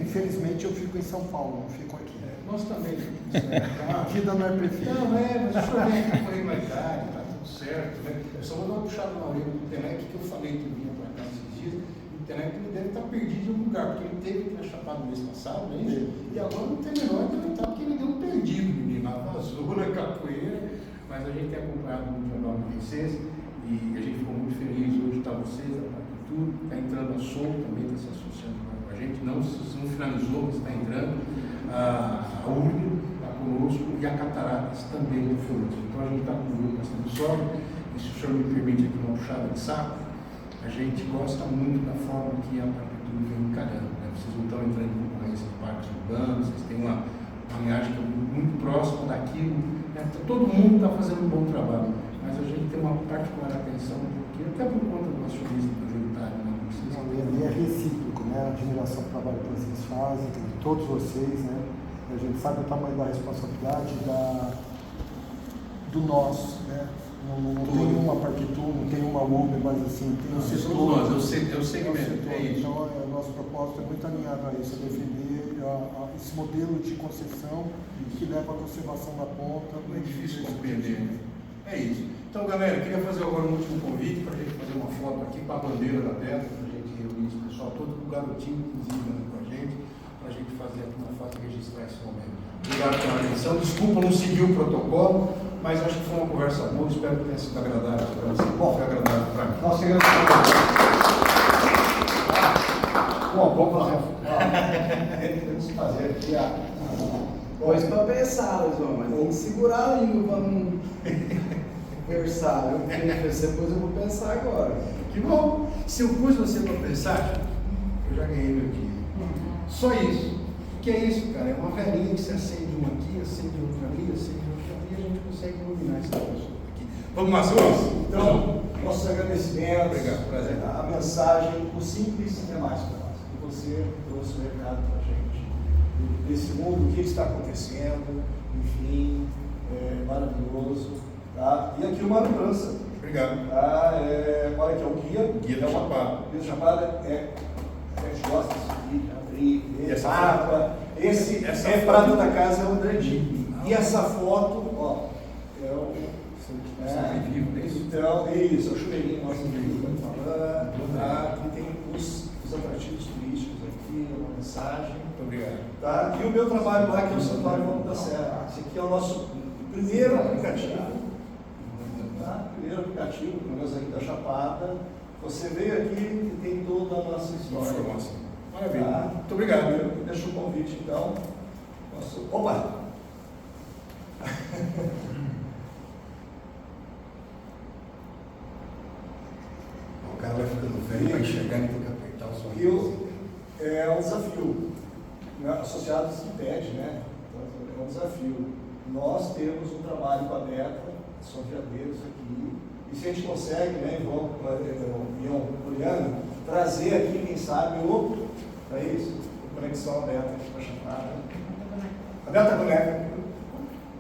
Infelizmente eu fico em São Paulo, não fico aqui. Nós também. A vida não é perfeita. Não, mas o senhor vem aqui por regularidade, está tudo certo. Né? Eu só vou dar uma puxada na orelha do Tenec, que eu falei que eu vinha para cá esses dias. O Tenec deve estar perdido em algum lugar, porque ele teve que na Chapada no mês passado, não é isso? E agora não tem menor que ele está, porque ele deu um perdido, menino, na vazou, na capoeira. Mas a gente tem acompanhado muito o jornal de vocês e a gente ficou muito feliz hoje de estar vocês, a Partitura, está entrando a Som também, está se associando com a gente, não finalizou, mas está entrando. A URB, a e a Cataratas também do Fruto. Então a gente está com um grupo bastante sólido, e se o senhor me permite aqui uma puxada de saco, a gente gosta muito da forma que a prefeitura vem encarando, né? Vocês não estão entrando em concorrência de parques urbanos, vocês têm uma linhagem que é muito próxima daquilo, né? Todo mundo está fazendo um bom trabalho, mas a gente tem uma particular atenção, porque até por conta do acionismo majoritário, né? E é recíproco, né? A admiração do trabalho que vocês fazem, de todos vocês, né? A gente sabe o tamanho da responsabilidade do nosso, né? Não tem uma partitura, não tem uma Uber, mas assim, tem um setor. Nós, eu segmento, é isso. Então, o nosso propósito é muito alinhado a isso, a defender esse modelo de concessão que leva à conservação da ponta. É difícil compreender, né? É isso. Então, galera, eu queria fazer agora um último convite para a gente fazer uma foto aqui com a bandeira da Beta, para a gente reunir esse pessoal todo, com o garotinho, inclusive, com a gente, para a gente fazer aqui uma foto e registrar esse momento. Obrigado pela atenção. Desculpa não seguir o protocolo, mas acho que foi uma conversa boa. Espero que tenha sido agradável para você. Bom, foi agradável para mim. Nós chegamos Bom, vamos fazer temos que fazer aqui Pois para pensar, João, mas tem que segurar a língua para não conversar. Depois eu vou pensar agora. Que bom. Se eu pus você para pensar, eu já ganhei meu dia. Só isso. O que é isso, cara? É uma velhinha que se acende uma aqui, acende outra ali, acende outra ali, e a gente consegue iluminar essa pessoa aqui. Vamos lá, senhores? Então, nossos agradecimentos. Obrigado, prazer. A mensagem, o simples é mais para nós. E você trouxe o recado para a gente. Desse mundo, o que está acontecendo, enfim, é maravilhoso. Tá? E aqui uma lembrança. Obrigado. Tá? Olha aqui, é o guia. Guia do Chapada. Guia do Chapada a gente gosta de abrir, E essa mapa. Esse essa é foto- prata da casa, é o Andredinho. E essa foto, ó, é o. Sangue vivo, é isso? Então, é isso, é o chuveirinho nosso que está falando. Tá? Aqui tem os atrativos turísticos aqui, uma mensagem. Muito obrigado. Tá? E o meu trabalho lá, que é o Santuário Monte da Serra. Esse aqui é o nosso primeiro aplicativo. Tá? Primeiro aplicativo, com nós aqui da Chapada. Você veio aqui e tem toda a nossa história. Informação. Maravilha. Tá? Muito obrigado. Eu deixo o convite, então. Opa! O cara vai ficando velho para enxergar e tem que apertar o som. Rio é um desafio. Associados que pede, né? Então, é um desafio. Nós temos um trabalho com a Beta, são veadeiros aqui, e se a gente consegue, né, Ion Poliano, trazer aqui, quem sabe, é isso, conexão aberta aqui para a Chapada. A Beta Conecta.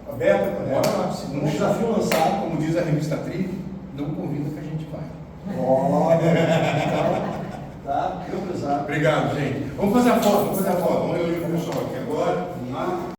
A Beta Conecta. Um desafio lançado. Como diz a revista Tri, não convida que a gente vai. Olha, então, tá? Meu prezado. Obrigado, gente. Vamos fazer a foto, vamos reunir o pessoal aqui agora. Vamos lá.